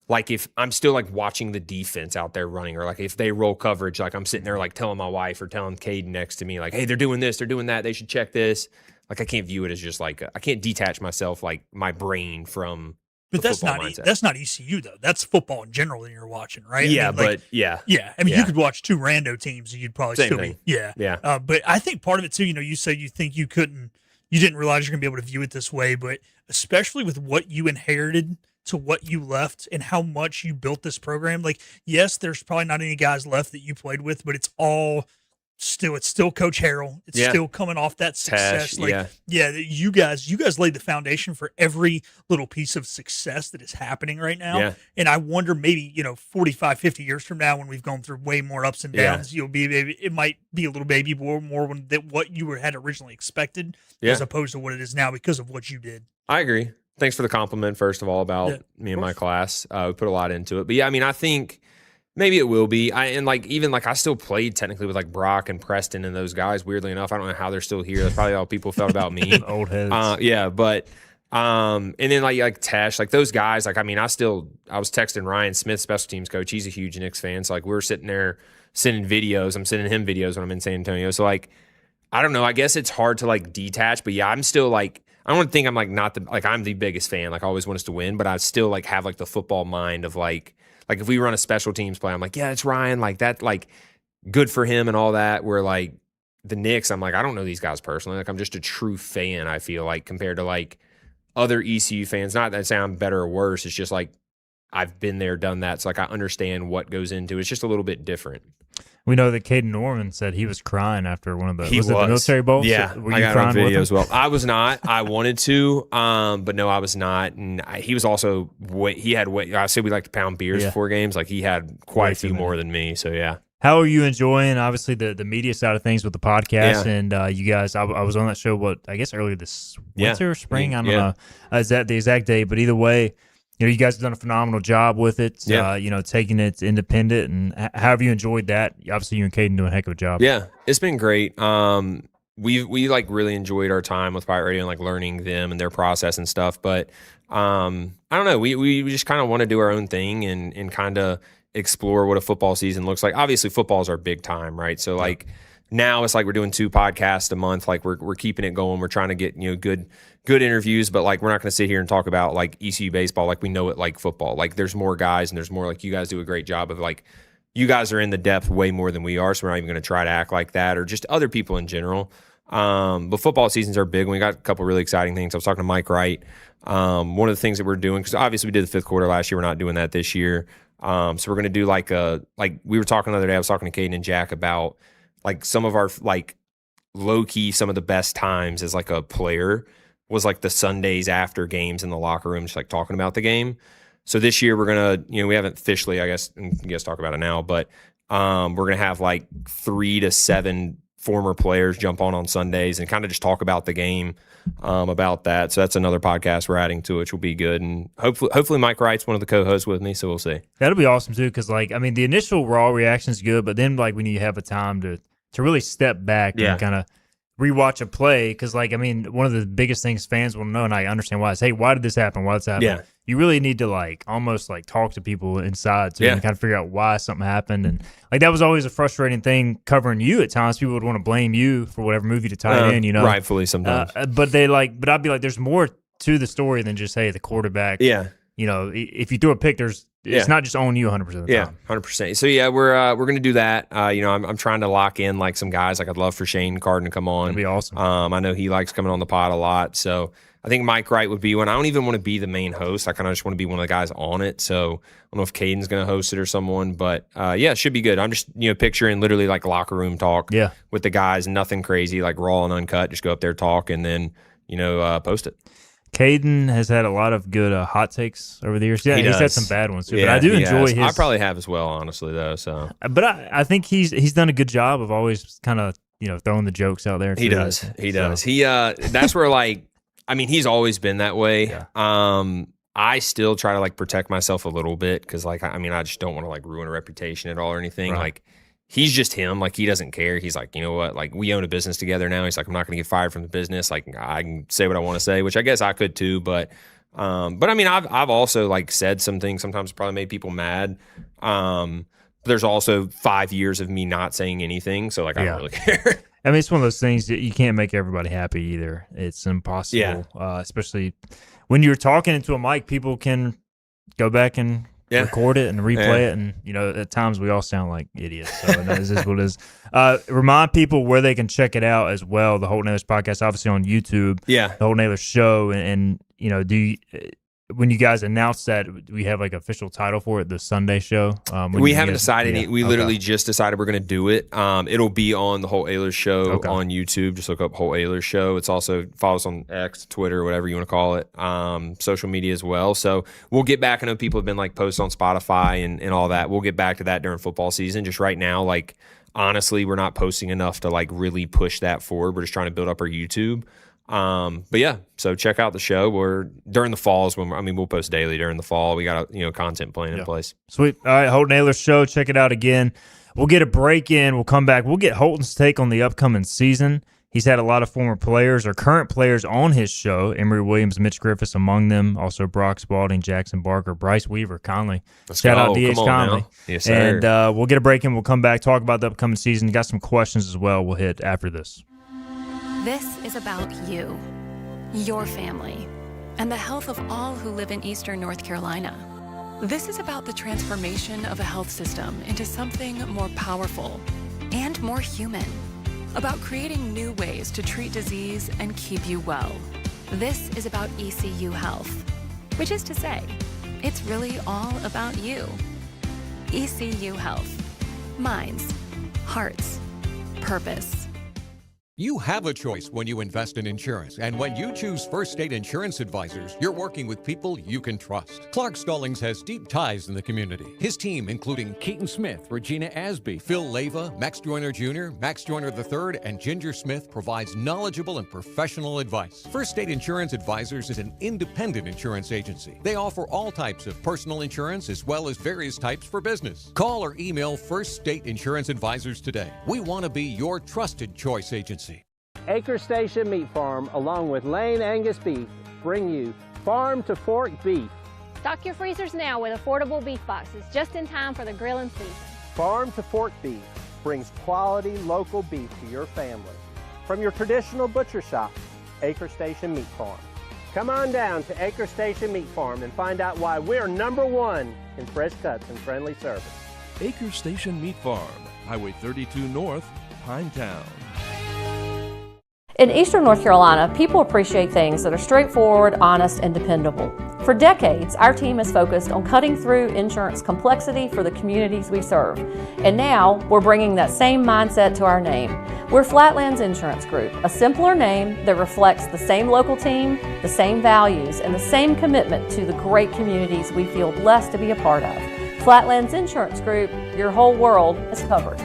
S11: like if I'm still like watching the defense out there running, or like if they roll coverage, like I'm sitting there like telling my wife or telling Caden next to me like, hey, they're doing this, they're doing that, they should check this. Like I can't view it as just like I can't detach myself like my brain from.
S4: But that's not ECU though. That's football in general that you're watching, right?
S11: Yeah,
S4: I mean, like,
S11: yeah.
S4: I mean, you could watch two rando teams and you'd probably
S11: Same
S4: still
S11: thing.
S4: be,
S11: yeah.
S4: But I think part of it too, you say you think you didn't realize you're gonna be able to view it this way, but especially with what you inherited to what you left and how much you built this program. Like, yes, there's probably not any guys left that you played with, but it's still Coach Harrell. It's still coming off that success.
S11: Tash,
S4: you guys laid the foundation for every little piece of success that is happening right now.
S11: Yeah.
S4: And I wonder maybe, 45, 50 years from now when we've gone through way more ups and downs, it might be a little baby more than what you had originally expected as opposed to what it is now because of what you did.
S11: I agree. Thanks for the compliment, first of all, about me and my class. We put a lot into it. But yeah, I mean, I think maybe it will be. I still played technically with like Brock and Preston and those guys. Weirdly enough, I don't know how they're still here. That's probably how people felt about me.
S3: Old heads.
S11: And then like Tesh, like those guys. Like I mean, I was texting Ryan Smith, special teams coach. He's a huge Knicks fan. So like we were sitting there sending videos. I'm sending him videos when I'm in San Antonio. So like I don't know. I guess it's hard to like detach. But yeah, I'm still like. I don't think I'm like I'm the biggest fan. Like I always want us to win, but I still like have like the football mind of like if we run a special teams play, I'm like, yeah, it's Ryan, like that, like good for him and all that. Where like the Knicks, I'm like, I don't know these guys personally. Like I'm just a true fan, I feel like, compared to like other ECU fans. Not that I'm better or worse. It's just like I've been there, done that. So like I understand what goes into it. It's just a little bit different.
S3: We know that Caden Norman said he was crying after one of the was it the military bowls?
S11: Yeah,
S3: were
S11: I
S3: you
S11: got
S3: crying
S11: on video
S3: with him?
S11: as well. I was not. I wanted to, but no, I was not. And he was also I said we like to pound beers before games. Like he had quite a few more than me. So yeah.
S3: How are you enjoying obviously the media side of things with the podcast and you guys? I was on that show I guess earlier this winter or spring. I don't know. Is that the exact date? But either way. You guys have done a phenomenal job with it, taking it independent. And how have you enjoyed that? Obviously, you and Caden doing a heck of a job.
S11: Yeah, it's been great. We like really enjoyed our time with Pirate Radio and like learning them and their process and stuff. But I don't know. We just kind of want to do our own thing and kind of explore what a football season looks like. Obviously, football is our big time, right? So like Now it's like we're doing 2 podcasts a month. Like we're keeping it going. We're trying to get, good interviews, but like we're not going to sit here and talk about like ECU baseball like we know it like football. Like there's more guys and there's more, like you guys do a great job of like, you guys are in the depth way more than we are, so we're not even going to try to act like that, or just other people in general. But football seasons are big. We got a couple really exciting things. I was talking to Mike Wright. One of the things that we're doing, because obviously we did the 5th quarter last year, we're not doing that this year. So we're going to do like we were talking the other day, I was talking to Caden and Jack about like some of our like low-key, some of the best times as like a player was like the Sundays after games in the locker room, just like talking about the game. So this year we're going to, we haven't officially, I guess, and you guys talk about it now, but we're going to have like 3 to 7 former players jump on Sundays and kind of just talk about the game, about that. So that's another podcast we're adding to it, which will be good. And hopefully Mike Wright's one of the co-hosts with me, so we'll see.
S3: That'll be awesome too, because like, I mean, the initial raw reaction is good, but then like when you have a time to really step back and kind of rewatch a play, because like, I mean, one of the biggest things fans will know, and I understand why, is, hey, why did this happen? Why did this happen?
S11: Yeah.
S3: You really need to like almost like talk to people inside too, and kind of figure out why something happened. And like that was always a frustrating thing covering you at times. People would want to blame you for whatever movie to tie it in,
S11: rightfully sometimes.
S3: But I'd be like, there's more to the story than just, hey, the quarterback.
S11: Yeah.
S3: If you throw a pick, it's not just on you 100% of the time.
S11: 100%. So yeah, we're going to do that. I'm trying to lock in like some guys. Like I'd love for Shane Carden to come on.
S3: That'd be awesome.
S11: I know he likes coming on the pod a lot. So I think Mike Wright would be one. I don't even want to be the main host. I kind of just want to be one of the guys on it. So I don't know if Caden's going to host it or someone, but yeah, it should be good. I'm just picturing literally like locker room talk with the guys, nothing crazy, like raw and uncut. Just go up there, talk, and then post it.
S3: Caden has had a lot of good hot takes over the years. Yeah, he's had some bad ones too.
S11: Yeah,
S3: but I do enjoy his.
S11: I probably have as well, honestly, though. So,
S3: but I think he's done a good job of always kind of throwing the jokes out there.
S11: He does. He does. He that's where like, I mean, he's always been that way. Yeah. I still try to like protect myself a little bit because like I just don't want to like ruin a reputation at all or anything. Right. Like he's just him. Like he doesn't care. He's like, you know what? Like we own a business together now. He's like, I'm not going to get fired from the business. Like I can say what I want to say, which I guess I could too. But I mean, I've also like said some things sometimes probably made people mad. There's also 5 years of me not saying anything, so like I don't really care.
S3: I mean, it's one of those things that you can't make everybody happy either. It's impossible, especially when you're talking into a mic. People can go back and record it and replay it, and at times we all sound like idiots. So that is just what it is. Remind people where they can check it out as well. The Holton Ahlers podcast, obviously on YouTube. Yeah, the Holton Ahlers show, and do you? When you guys announced that, we have like official title for it, the Sunday show.
S11: We haven't decided. We literally just decided we're going to do it. It'll be on the Holton Ahlers show on YouTube. Just look up Holton Ahlers show. It's also follow us on X, Twitter, whatever you want to call it. Social media as well. So we'll get back. I know people have been like posting on Spotify and all that. We'll get back to that during football season. Just right now, like honestly, we're not posting enough to like really push that forward. We're just trying to build up our YouTube. But yeah, so check out the show. We're during the fall is when we'll post daily during the fall. We got a content plan in place.
S3: Sweet. All right, Holton Ahlers show. Check it out again. We'll get a break in. We'll come back. We'll get Holton's take on the upcoming season. He's had a lot of former players or current players on his show. Emory Williams, Mitch Griffiths among them. Also Brock Spalding, Jackson Barker, Bryce Weaver, Conley. Shout out DH Conley.
S11: Yes, sir.
S3: And we'll get a break in. We'll come back, talk about the upcoming season. Got some questions as well. We'll hit after this.
S12: This is about you, your family, and the health of all who live in Eastern North Carolina. This is about the transformation of a health system into something more powerful and more human, about creating new ways to treat disease and keep you well. This is about ECU Health, which is to say, it's really all about you. ECU Health. Minds, hearts, purpose.
S10: You have a choice when you invest in insurance, and when you choose First State Insurance Advisors, you're working with people you can trust. Clark Stallings has deep ties in the community. His team, including Keaton Smith, Regina Asby, Phil Leva, Max Joyner Jr., Max Joyner III, and Ginger Smith, provides knowledgeable and professional advice. First State Insurance Advisors is an independent insurance agency. They offer all types of personal insurance as well as various types for business. Call or email First State Insurance Advisors today. We want to be your trusted choice agency.
S2: Acre Station Meat Farm, along with Lane Angus Beef, bring you Farm to Fork Beef.
S13: Stock your freezers now with affordable beef boxes just in time for the grilling season.
S2: Farm to Fork Beef, brings quality local beef to your family. From your traditional butcher shop, Acre Station Meat Farm. Come on down to Acre Station Meat Farm and find out why we're #1 in fresh cuts and friendly service.
S13: Acre Station Meat Farm, Highway 32 North, Pinetown.
S14: In Eastern North Carolina, people appreciate things that are straightforward, honest, and dependable. For decades, our team has focused on cutting through insurance complexity for the communities we serve. And now, we're bringing that same mindset to our name. We're Flatlands Insurance Group, a simpler name that reflects the same local team, the same values, and the same commitment to the great communities we feel blessed to be a part of. Flatlands Insurance Group, your whole world is covered.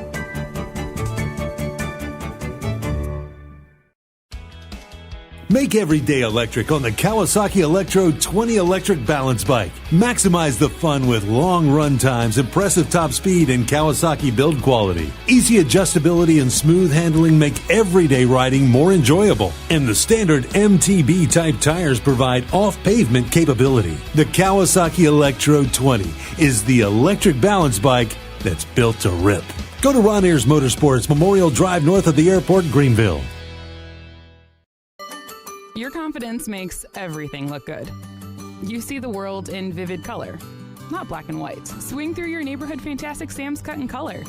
S9: Make every day electric on the Kawasaki Electro 20 electric balance bike. Maximize the fun with long run times, impressive top speed, and Kawasaki build quality. Easy adjustability and smooth handling make everyday riding more enjoyable. And the standard MTB type tires provide off-pavement capability. The Kawasaki Electro 20 is the electric balance bike that's built to rip. Go to Ron Ayers Motorsports, Memorial Drive north of the airport, Greenville.
S15: Your confidence makes everything look good. You see the world in vivid color, not black and white. Swing through your neighborhood Fantastic Sam's Cut in Color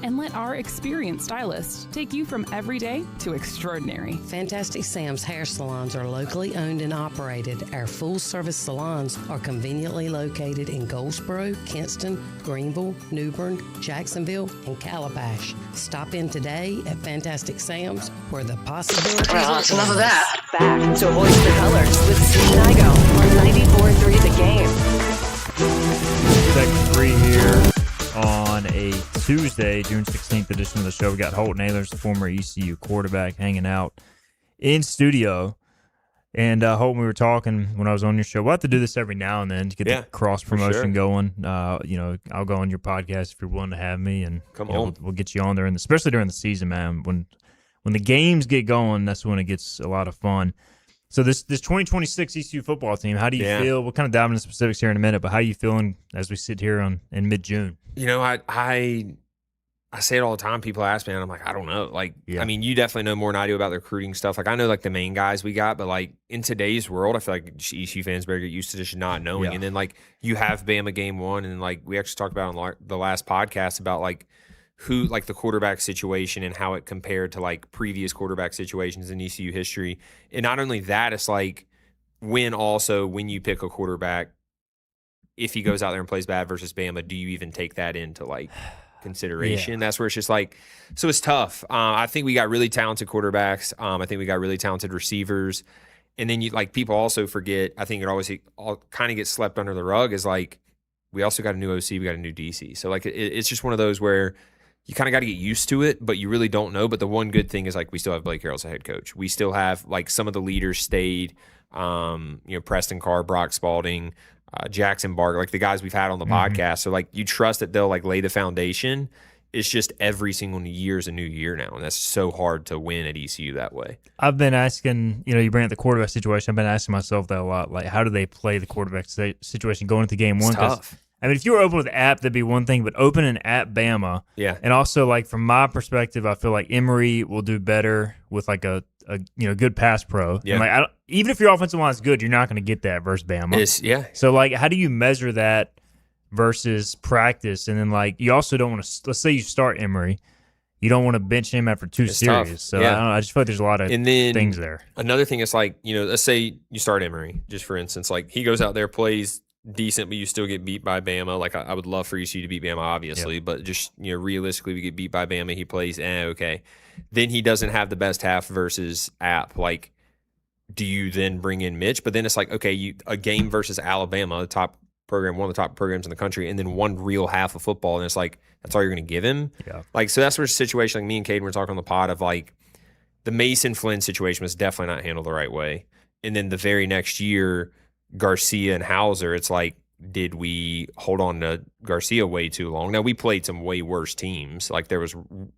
S15: and let our experienced stylists take you from everyday to extraordinary.
S16: Fantastic Sam's hair salons are locally owned and operated. Our full-service salons are conveniently located in Goldsboro, Kinston, Greenville, New Bern, Jacksonville, and Calabash. Stop in today at Fantastic Sam's, where the possibilities
S1: Well,
S16: are
S1: that's enough of
S16: endless.
S1: that. Back to Hoist the Colors with Steve and Igo on 94.3 The Game.
S3: Segment 3 here on a Tuesday, June 16th edition of the show. We got Holton Ahlers, the former ECU quarterback, hanging out in studio. And Holton, we were talking when I was on your show. We'll have to do this every now and then to get the cross-promotion going. I'll go on your podcast if you're willing to have me. And
S11: Come on.
S3: We'll get you on there, especially during the season, man. When the games get going, that's when it gets a lot of fun. So this 2026 ECU football team, how do you feel? We'll kind of dive into specifics here in a minute, but how are you feeling as we sit here in mid-June?
S11: You know, I say it all the time. People ask me, and I'm like, I don't know. Like, I mean, you definitely know more than I do about the recruiting stuff. Like, I know like the main guys we got, but like in today's world, I feel like ECU fans better get used to just not knowing. And then like you have Bama game 1, and like we actually talked about on the last podcast about like who like the quarterback situation and how it compared to like previous quarterback situations in ECU history. And not only that, it's like when you pick a quarterback, if he goes out there and plays bad versus Bama, do you even take that into like consideration? That's where it's just like, so it's tough. I think we got really talented quarterbacks. I think we got really talented receivers. And then people also forget, I think it always kind of gets slept under the rug, is like, we also got a new OC, we got a new DC. So like, it's just one of those where you kind of got to get used to it, but you really don't know. But the one good thing is like we still have Blake Harrell as a head coach. We still have like some of the leaders stayed. Preston Carr, Brock Spalding, Jackson Barker, like the guys we've had on the podcast. So like you trust that they'll like lay the foundation. It's just every single year is a new year now, and that's so hard to win at ECU that way.
S3: I've been asking, you bring up the quarterback situation. I've been asking myself that a lot. Like, how do they play the quarterback situation going into game 1?
S11: It's tough.
S3: I mean, if you were open with App, that'd be one thing, but opening at Bama.
S11: Yeah.
S3: And also, like, from my perspective, I feel like Emory will do better with, like, a good pass pro.
S11: Yeah.
S3: And like, even if your offensive line is good, you're not going to get that versus Bama. So, like, how do you measure that versus practice? And then, like, you also don't want to – let's say you start Emory. You don't want to bench him after 2 series.
S11: Tough.
S3: So, I don't know. I just feel like there's a lot of things there.
S11: Another thing is, like, let's say you start Emory, just for instance. Like, he goes out there, plays – decent, but you still get beat by Bama. Like, I would love for ECU to beat Bama, obviously, but just, realistically, we get beat by Bama. He plays, okay. Then he doesn't have the best half versus App. Like, do you then bring in Mitch? But then it's like, okay, a game versus Alabama, the top program, one of the top programs in the country, and then one real half of football, and it's like, that's all you're going to give him?
S3: Yeah.
S11: Like, so that's where a situation, like me and Caden were talking on the pod of, like, the Mason Flynn situation was definitely not handled the right way. And then the very next year, Garcia and Hauser, it's like, did we hold on to Garcia way too long? Now, we played some way worse teams. Like, there was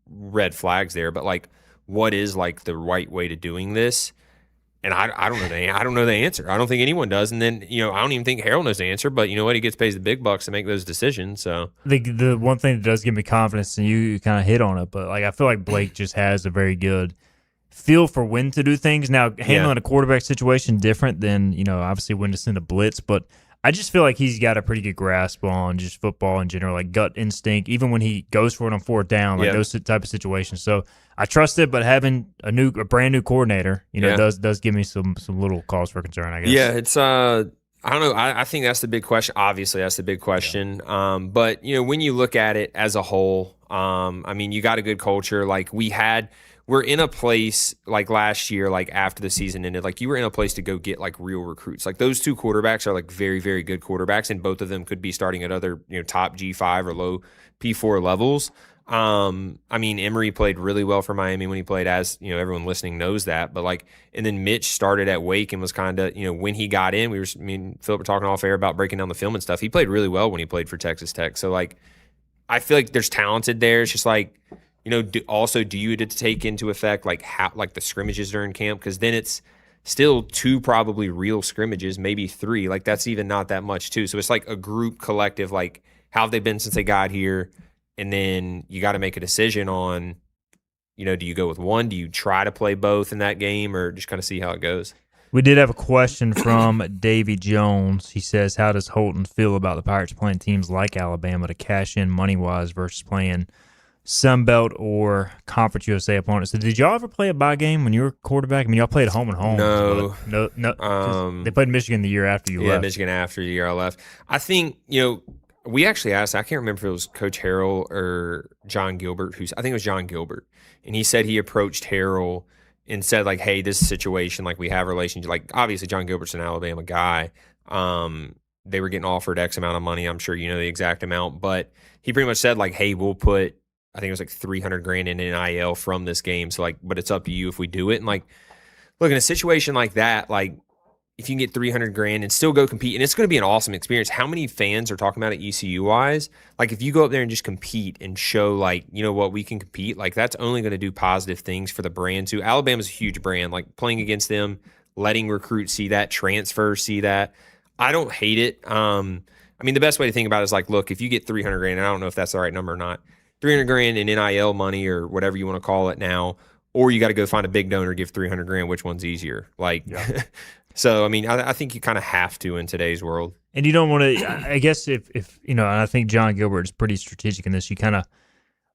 S11: red flags there, but like, what is like the right way to doing this? And I don't know I don't know the answer. I don't think anyone does. And then, I don't even think Harold knows the answer, but you know what? He gets paid the big bucks to make those decisions. So
S3: The one thing that does give me confidence, and you kind of hit on it, but like I feel like Blake just has a very good feel for when to do things. Now, handling a quarterback situation different than, obviously when to send a blitz, but I just feel like he's got a pretty good grasp on just football in general, like gut instinct, even when he goes for it on fourth down, like those type of situations. So I trust it, but having a brand new coordinator, does give me some little cause for concern, I guess.
S11: Yeah, it's I don't know. I think that's the big question. Obviously, that's the big question. But when you look at it as a whole, you got a good culture. Like we're in a place like last year, like after the season ended, like you were in a place to go get like real recruits. Like those two quarterbacks are like very, very good quarterbacks, and both of them could be starting at other, top G5 or low P4 levels. Emory played really well for Miami when he played, as everyone listening knows that. But and then Mitch started at Wake and was kind of, when he got in, me and Philip were talking off air about breaking down the film and stuff. He played really well when he played for Texas Tech. So I feel like there's talented there. It's just do you take into effect how the scrimmages during camp? Because then it's still 2 probably real scrimmages, maybe 3. That's even not that much too. So it's like a group collective. How have they been since they got here? And then you got to make a decision on, do you go with one? Do you try to play both in that game, or just kind of see how it goes?
S3: We did have a question from Davy Jones. He says, how does Holton feel about the Pirates playing teams like Alabama to cash in money-wise versus playing Sunbelt or Conference USA opponents? So did y'all ever play a bye game when you were quarterback? Y'all played home and home. No. They played Michigan the year after you left.
S11: Yeah, Michigan after the year I left. I think, we actually asked, I can't remember if it was Coach Harrell or John Gilbert, I think it was John Gilbert. And he said he approached Harrell and said, hey, this situation, we have a relationship. Obviously, John Gilbert's an Alabama guy. They were getting offered X amount of money. I'm sure you know the exact amount. But he pretty much said, hey, we'll put, I think it was $300,000 in NIL from this game. So but it's up to you if we do it. And look, in a situation like that, if you can get $300,000 and still go compete, and it's going to be an awesome experience. How many fans are talking about it ECU wise? If you go up there and just compete and show what, we can compete, that's only going to do positive things for the brand too. Alabama's a huge brand. Playing against them, letting recruits see that, transfers see that. I don't hate it. The best way to think about it is look, if you get $300,000, and I don't know if that's the right number or not, $300,000 in NIL money or whatever you want to call it now, or you got to go find a big donor, give $300,000. Which one's easier? So, I think you kind of have to in today's world.
S3: And you don't want to, I guess if and I think John Gilbert is pretty strategic in this, you kind of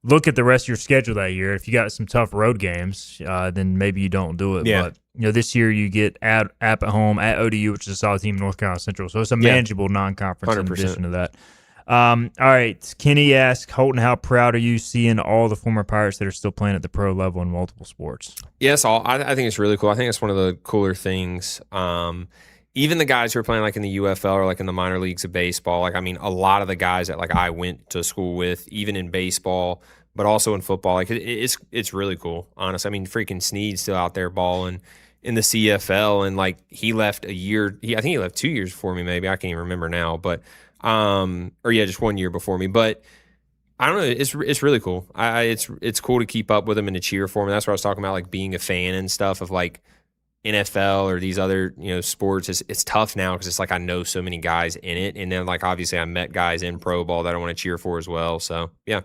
S3: look at the rest of your schedule that year. If you got some tough road games, then maybe you don't do it.
S11: Yeah.
S3: But, this year you get App at home, at ODU, which is a solid team in North Carolina Central. So it's a manageable non-conference
S11: 100%.
S3: in addition to that. All right, Kenny asks, Holton, how proud are you seeing all the former Pirates that are still playing at the pro level in multiple sports?
S11: Yes, I think it's really cool. I think it's one of the cooler things. Even the guys who are playing in the UFL or in the minor leagues of baseball, a lot of the guys that I went to school with, even in baseball, but also in football, it's really cool, honestly. Freaking Snead's still out there balling in the CFL, and he left a year. I think he left 2 years before me, maybe. I can't even remember now, but just 1 year before me. But I don't know. It's really cool. It's cool to keep up with them and to cheer for them. That's what I was talking about, being a fan and stuff of NFL or these other sports. It's tough now because it's I know so many guys in it, and then obviously I met guys in pro ball that I want to cheer for as well. So yeah.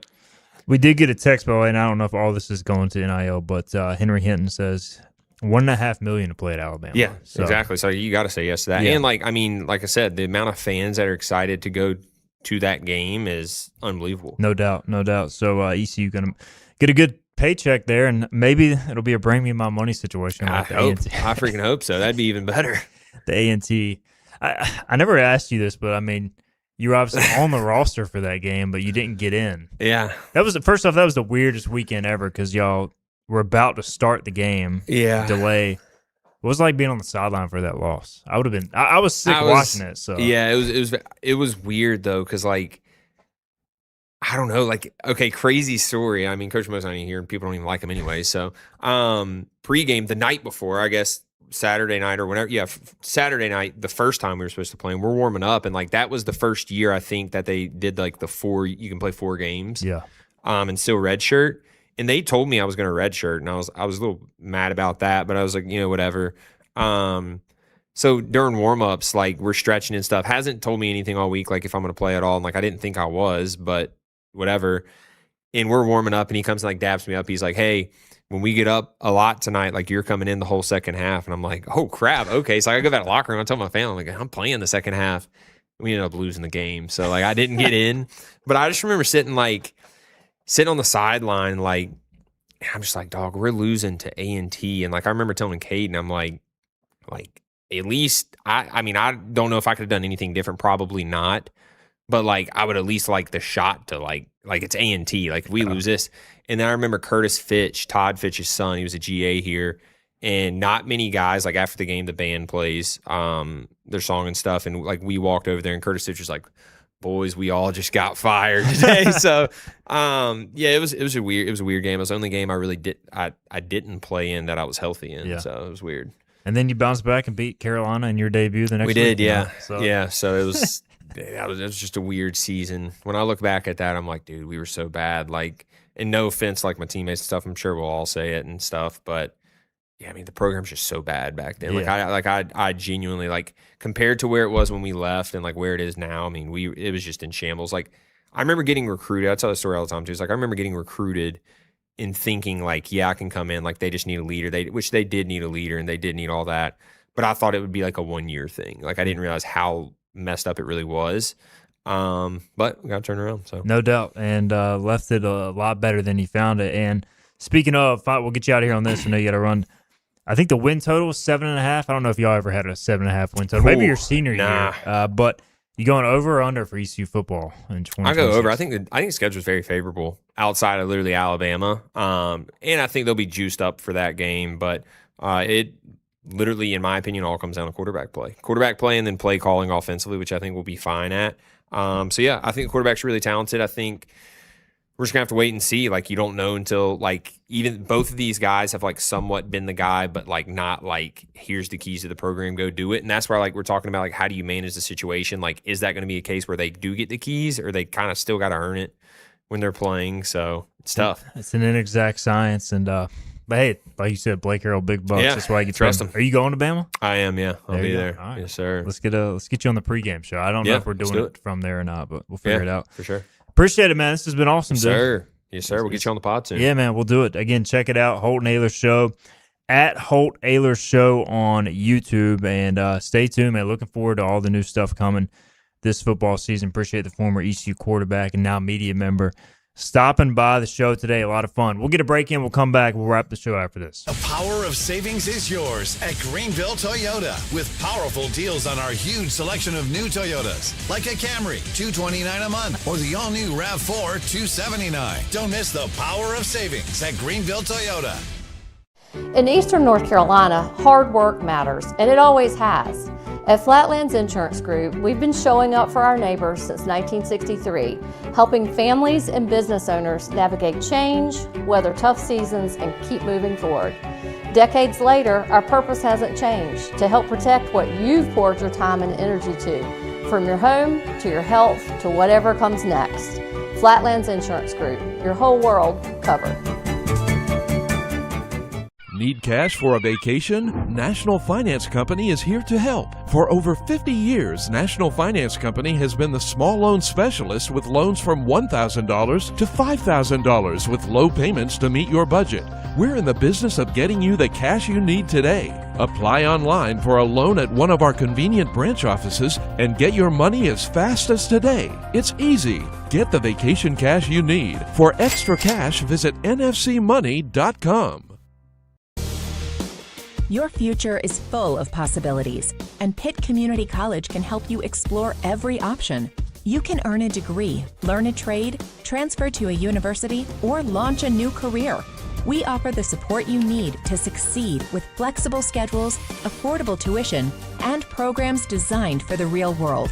S3: We did get a text, by the way, and I don't know if all this is going to NIL, but Henry Hinton says $1.5 million to play at Alabama.
S11: Yeah, exactly. So you got to say yes to that. Yeah. And like I said, the amount of fans that are excited to go to that game is unbelievable.
S3: No doubt. So ECU going to get a good paycheck there, and maybe it'll be a bring me my money situation.
S11: I freaking hope so. That'd be even better.
S3: The A&T. I never asked you this, but you were obviously on the roster for that game, but you didn't get in.
S11: Yeah.
S3: That was the weirdest weekend ever because y'all were about to start the game.
S11: Yeah.
S3: Delay. What was it like being on the sideline for that loss? I would have been. I was sick watching it. So
S11: yeah, it was weird though because I don't know, okay, crazy story. Coach Mo's not even here, and people don't even like him anyway. So pregame the night before, I guess Saturday night or whenever. Yeah, Saturday night, the first time we were supposed to play, and we're warming up, and that was the first year I think that they did the 4. You can play 4 games.
S3: Yeah.
S11: And still redshirt. And they told me I was going to redshirt, and I was a little mad about that, but I was whatever. So during warm-ups, like we're stretching and stuff, hasn't told me anything all week, like if I'm going to play at all. And like, I didn't think I was, but whatever. And we're warming up and he comes and like dabs me up. He's like, hey, when we get up a lot tonight, like you're coming in the whole second half. And I'm like, oh crap. Okay. So I go back to the locker room. I tell my family, like, I'm playing the second half. We ended up losing the game. So like I didn't get in, but I just remember sitting on the sideline, like, I'm just like, dog, we're losing to A&T. And like, I remember telling Caden, I'm like, at least I mean, I don't know if I could have done anything different. Probably not. But like, I would at least like the shot to like it's A&T. Like if we lose this. And then I remember Curtis Fitch, Todd Fitch's son, he was a GA here. And not many guys, like after the game, the band plays their song and stuff. And like we walked over there and Curtis Fitch was like, boys, we all just got fired today. So yeah, it was a weird game. It was the only game I really didn't play in that I was healthy in. Yeah. So it was weird.
S3: And then you bounced back and beat Carolina in your debut the next week.
S11: We did, yeah. So it was it was just a weird season. When I look back at that, I'm like, dude, we were so bad. Like, and no offense, like my teammates and stuff, I'm sure we'll all say it and stuff, but yeah, I mean, the program's just so bad back then. Yeah. I genuinely, like, compared to where it was when we left and like where it is now, I mean, it was just in shambles. Like, I remember getting recruited. I tell the story all the time too. It's like I remember getting recruited and thinking like, yeah, I can come in. Like they just need a leader. Which they did need a leader and they did need all that. But I thought it would be like a 1-year thing. Like I didn't realize how messed up it really was. But we got to turn around. So
S3: no doubt, and left it a lot better than you found it. And speaking of, we'll get you out of here on this. I know you got to run. I think the win total was 7.5. I don't know if y'all ever had a 7.5 win total. Maybe your senior year. But you going over or under for ECU football in 2026?
S11: I go over. I think the schedule is very favorable outside of literally Alabama. And I think they'll be juiced up for that game. But it literally, in my opinion, all comes down to quarterback play and then play calling offensively, which I think we'll be fine at. So yeah, I think the quarterback's really talented. I think we're just gonna have to wait and see. Like, you don't know until like even both of these guys have like somewhat been the guy, but like not like here's the keys to the program, go do it. And that's why like we're talking about like how do you manage the situation? Like, is that going to be a case where they do get the keys, or they kind of still got to earn it when they're playing? So it's tough.
S3: It's an inexact science, and but hey, like you said, Blake Harrell, big bucks.
S11: Yeah,
S3: that's why you
S11: trust him.
S3: Are you going to Bama?
S11: I am. Yeah, I'll be there.
S3: Right.
S11: Yes, sir.
S3: Let's get you on the pregame show. I don't know if we're doing it from there or not, but we'll figure it out
S11: for sure.
S3: Appreciate it, man. This has been awesome,
S11: yes,
S3: dude.
S11: Sir. Yes, sir. We'll get you on the pod soon.
S3: Yeah, man, we'll do it. Again, check it out, Holton Ahlers Show, at Holt Ahlers Show on YouTube. And stay tuned, man. Looking forward to all the new stuff coming this football season. Appreciate the former ECU quarterback and now media member stopping by the show today. A lot of fun. We'll get a break in. We'll come back. We'll wrap the show after this.
S17: The power of savings is yours at Greenville Toyota with powerful deals on our huge selection of new Toyotas, like a Camry, $229 a month, or the all-new RAV4, $279. Don't miss the power of savings at Greenville Toyota.
S14: In Eastern North Carolina, hard work matters, and it always has. At Flatlands Insurance Group, we've been showing up for our neighbors since 1963, helping families and business owners navigate change, weather tough seasons, and keep moving forward. Decades later, our purpose hasn't changed: to help protect what you've poured your time and energy to, from your home to your health to whatever comes next. Flatlands Insurance Group, your whole world covered.
S13: Need cash for a vacation? National Finance Company is here to help. For over 50 years, National Finance Company has been the small loan specialist with loans from $1,000 to $5,000 with low payments to meet your budget. We're in the business of getting you the cash you need today. Apply online for a loan at one of our convenient branch offices and get your money as fast as today. It's easy. Get the vacation cash you need. For extra cash, visit nfcmoney.com.
S18: Your future is full of possibilities, and Pitt Community College can help you explore every option. You can earn a degree, learn a trade, transfer to a university, or launch a new career. We offer the support you need to succeed with flexible schedules, affordable tuition, and programs designed for the real world.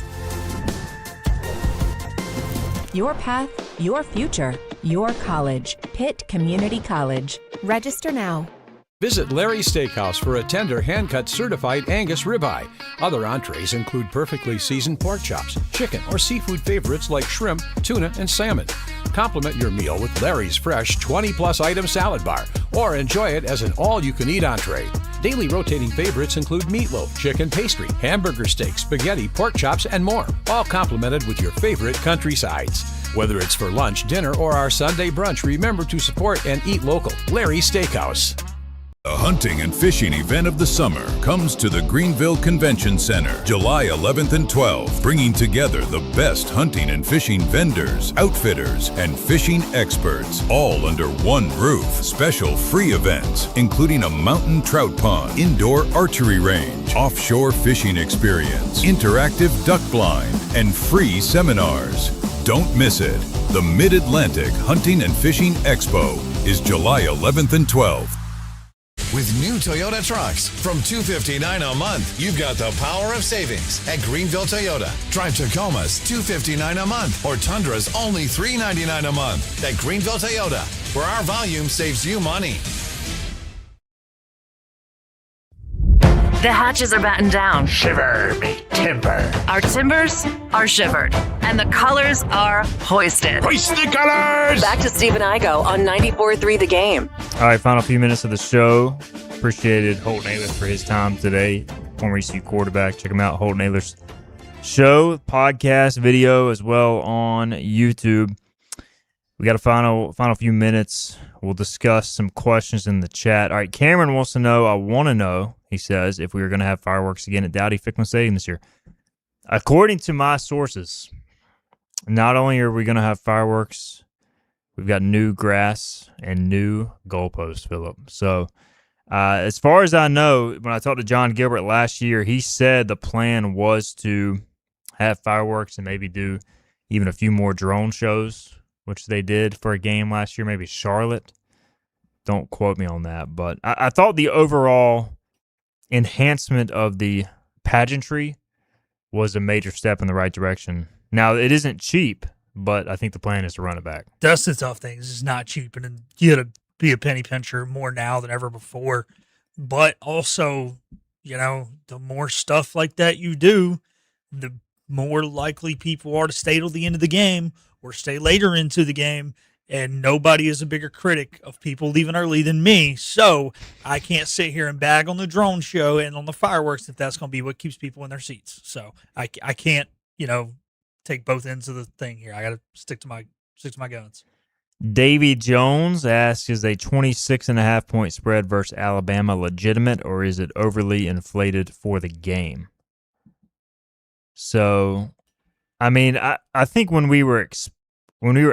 S18: Your path, your future, your college. Pitt Community College. Register now.
S19: Visit Larry's Steakhouse for a tender, hand-cut certified Angus ribeye. Other entrees include perfectly seasoned pork chops, chicken, or seafood favorites like shrimp, tuna, and salmon. Complement your meal with Larry's fresh 20-plus item salad bar, or enjoy it as an all-you-can-eat entree. Daily rotating favorites include meatloaf, chicken pastry, hamburger steak, spaghetti, pork chops, and more, all complemented with your favorite country sides. Whether it's for lunch, dinner, or our Sunday brunch, remember to support and eat local. Larry's Steakhouse.
S20: The hunting and fishing event of the summer comes to the Greenville Convention Center, July 11th and 12th, bringing together the best hunting and fishing vendors, outfitters, and fishing experts, all under one roof. Special free events, including a mountain trout pond, indoor archery range, offshore fishing experience, interactive duck blind, and free seminars. Don't miss it. The Mid-Atlantic Hunting and Fishing Expo is July 11th and 12th.
S17: With new Toyota trucks from $259 a month, you've got the power of savings at Greenville Toyota. Drive Tacoma's $259 a month or Tundra's only $399 a month at Greenville Toyota, where our volume saves you money.
S1: The hatches are battened down.
S21: Shiver me timber.
S1: Our timbers are shivered. And the colors are hoisted.
S21: Hoist the colors!
S1: Back to Steve and Igo on 94.3 The Game.
S3: All right, final few minutes of the show. Appreciated Holton Ahlers for his time today. Former ECU quarterback. Check him out, Holton Ahlers show, podcast, video as well on YouTube. We got a final few minutes. We'll discuss some questions in the chat. All right, Cameron wants to know, I want to know, he says, if we were going to have fireworks again at Dowdy-Fickman Stadium this year. According to my sources, not only are we going to have fireworks, we've got new grass and new goalposts, Philip. So as far as I know, when I talked to John Gilbert last year, he said the plan was to have fireworks and maybe do even a few more drone shows, which they did for a game last year, maybe Charlotte. Don't quote me on that. But I thought the overall enhancement of the pageantry was a major step in the right direction. Now, it isn't cheap, but I think the plan is to run it back.
S4: That's the tough thing. It's not cheap, and you got to be a penny pincher more now than ever before. But also, the more stuff like that you do, the more likely people are to stay till the end of the game or stay later into the game, and nobody is a bigger critic of people leaving early than me. So I can't sit here and bag on the drone show and on the fireworks if that's going to be what keeps people in their seats. So I can't, take both ends of the thing here. I got to stick to my guns.
S3: Davy Jones asks, is a 26.5 point spread versus Alabama legitimate, or is it overly inflated for the game? So, I mean, I think when we were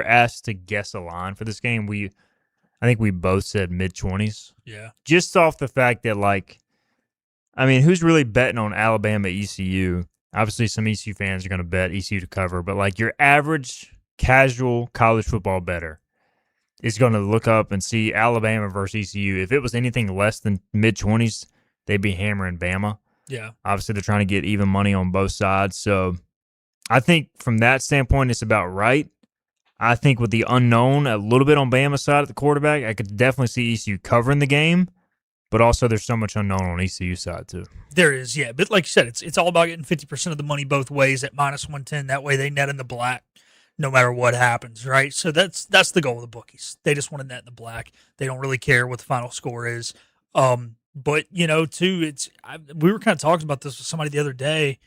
S3: asked to guess a line for this game, I think we both said mid-20s.
S4: Yeah.
S3: Just off the fact that, who's really betting on Alabama ECU? Obviously, some ECU fans are going to bet ECU to cover, but, your average casual college football bettor is going to look up and see Alabama versus ECU. If it was anything less than mid-20s, they'd be hammering Bama.
S4: Yeah.
S3: Obviously, they're trying to get even money on both sides. So I think from that standpoint, it's about right. I think with the unknown a little bit on Bama's side at the quarterback, I could definitely see ECU covering the game, but also there's so much unknown on ECU side too.
S4: There is, yeah. But like you said, it's all about getting 50% of the money both ways at -110. That way they net in the black no matter what happens, right? So that's the goal of the bookies. They just want to net in the black. They don't really care what the final score is. But, too, we were kind of talking about this with somebody the other day.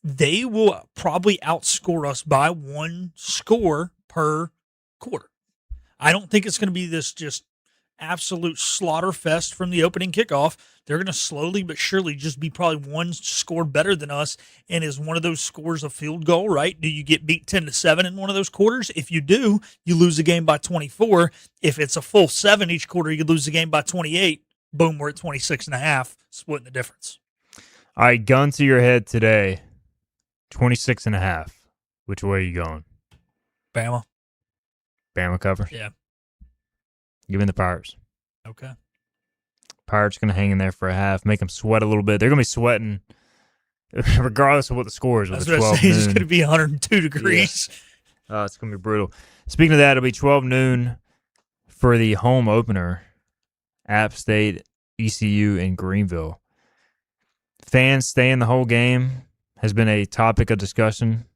S4: They will probably outscore us by 1 score per quarter. I don't think it's going to be this just absolute slaughter fest from the opening kickoff. They're going to slowly but surely just be probably 1 score better than us. And is one of those scores a field goal, right? Do you get beat 10-7 in one of those quarters? If you do, you lose the game by 24. If it's a full 7 each quarter, you lose the game by 28. Boom, we're at 26.5, splitting the difference.
S3: All right, gun to your head today, 26.5. Which way are you going?
S4: Bama.
S3: Bama cover?
S4: Yeah.
S3: Give me the Pirates.
S4: Okay.
S3: Pirates going to hang in there for a half, make them sweat a little bit. They're going to be sweating regardless of what the score is.
S4: I was going to say, it's going to be 102 degrees.
S3: Yeah. It's going to be brutal. Speaking of that, it'll be 12 noon for the home opener, App State, ECU, in Greenville. Fans staying the whole game has been a topic of discussion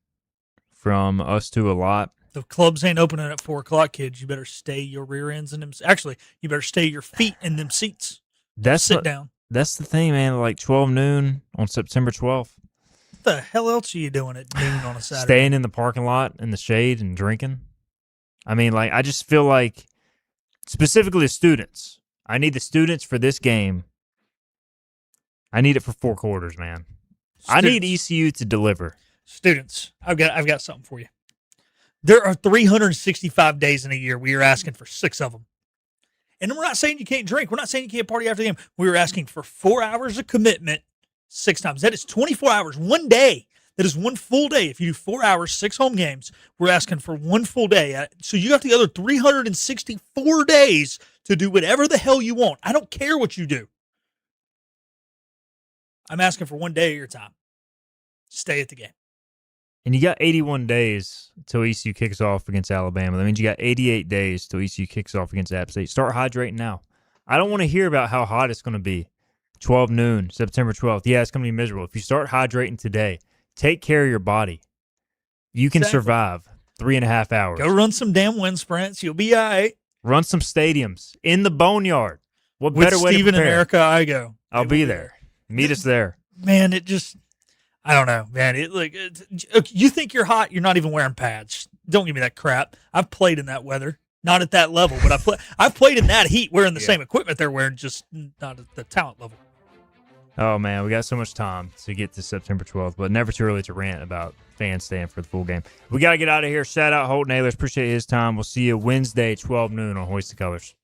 S3: from us two a lot.
S4: The clubs ain't opening at 4 o'clock, kids. You better stay your rear ends in them. Actually, you better stay your feet in them seats. Sit down.
S3: That's the thing, man. Like 12 noon on September 12th.
S4: What the hell else are you doing at noon on a Saturday?
S3: Staying in the parking lot in the shade and drinking. I mean, like, I just feel like, specifically the students, I need the students for this game. I need it for 4 quarters, man. I need ECU to deliver.
S4: Students, I've got something for you. There are 365 days in a year. We are asking for 6 of them. And we're not saying you can't drink. We're not saying you can't party after the game. We are asking for 4 hours of commitment 6 times. That is 24 hours, 1 day. That is 1 full day. If you do 4 hours, 6 home games, we're asking for 1 full day. So you got the other 364 days to do whatever the hell you want. I don't care what you do. I'm asking for 1 day of your time. Stay at the game.
S3: And you got 81 days till ECU kicks off against Alabama. That means you got 88 days till ECU kicks off against App State. Start hydrating now. I don't want to hear about how hot it's going to be. 12 noon, September 12th. Yeah, it's going to be miserable. If you start hydrating today, take care of your body. You can survive 3.5 hours.
S4: Go run some damn wind sprints. You'll be all right.
S3: Run some stadiums in the boneyard. What
S4: With
S3: better way to
S4: Steven and
S3: prepare?
S4: Erica Igo.
S3: I'll be there. Meet us there.
S4: Man, it just, I don't know, man. You think you're hot, you're not even wearing pads. Don't give me that crap. I've played in that weather. Not at that level, but I've played in that heat wearing the same equipment they're wearing, just not at the talent level.
S3: Oh, man, we got so much time to get to September 12th, but never too early to rant about fans staying for the full game. We got to get out of here. Shout out Holton Ahlers. Appreciate his time. We'll see you Wednesday, 12 noon on Hoist the Colors.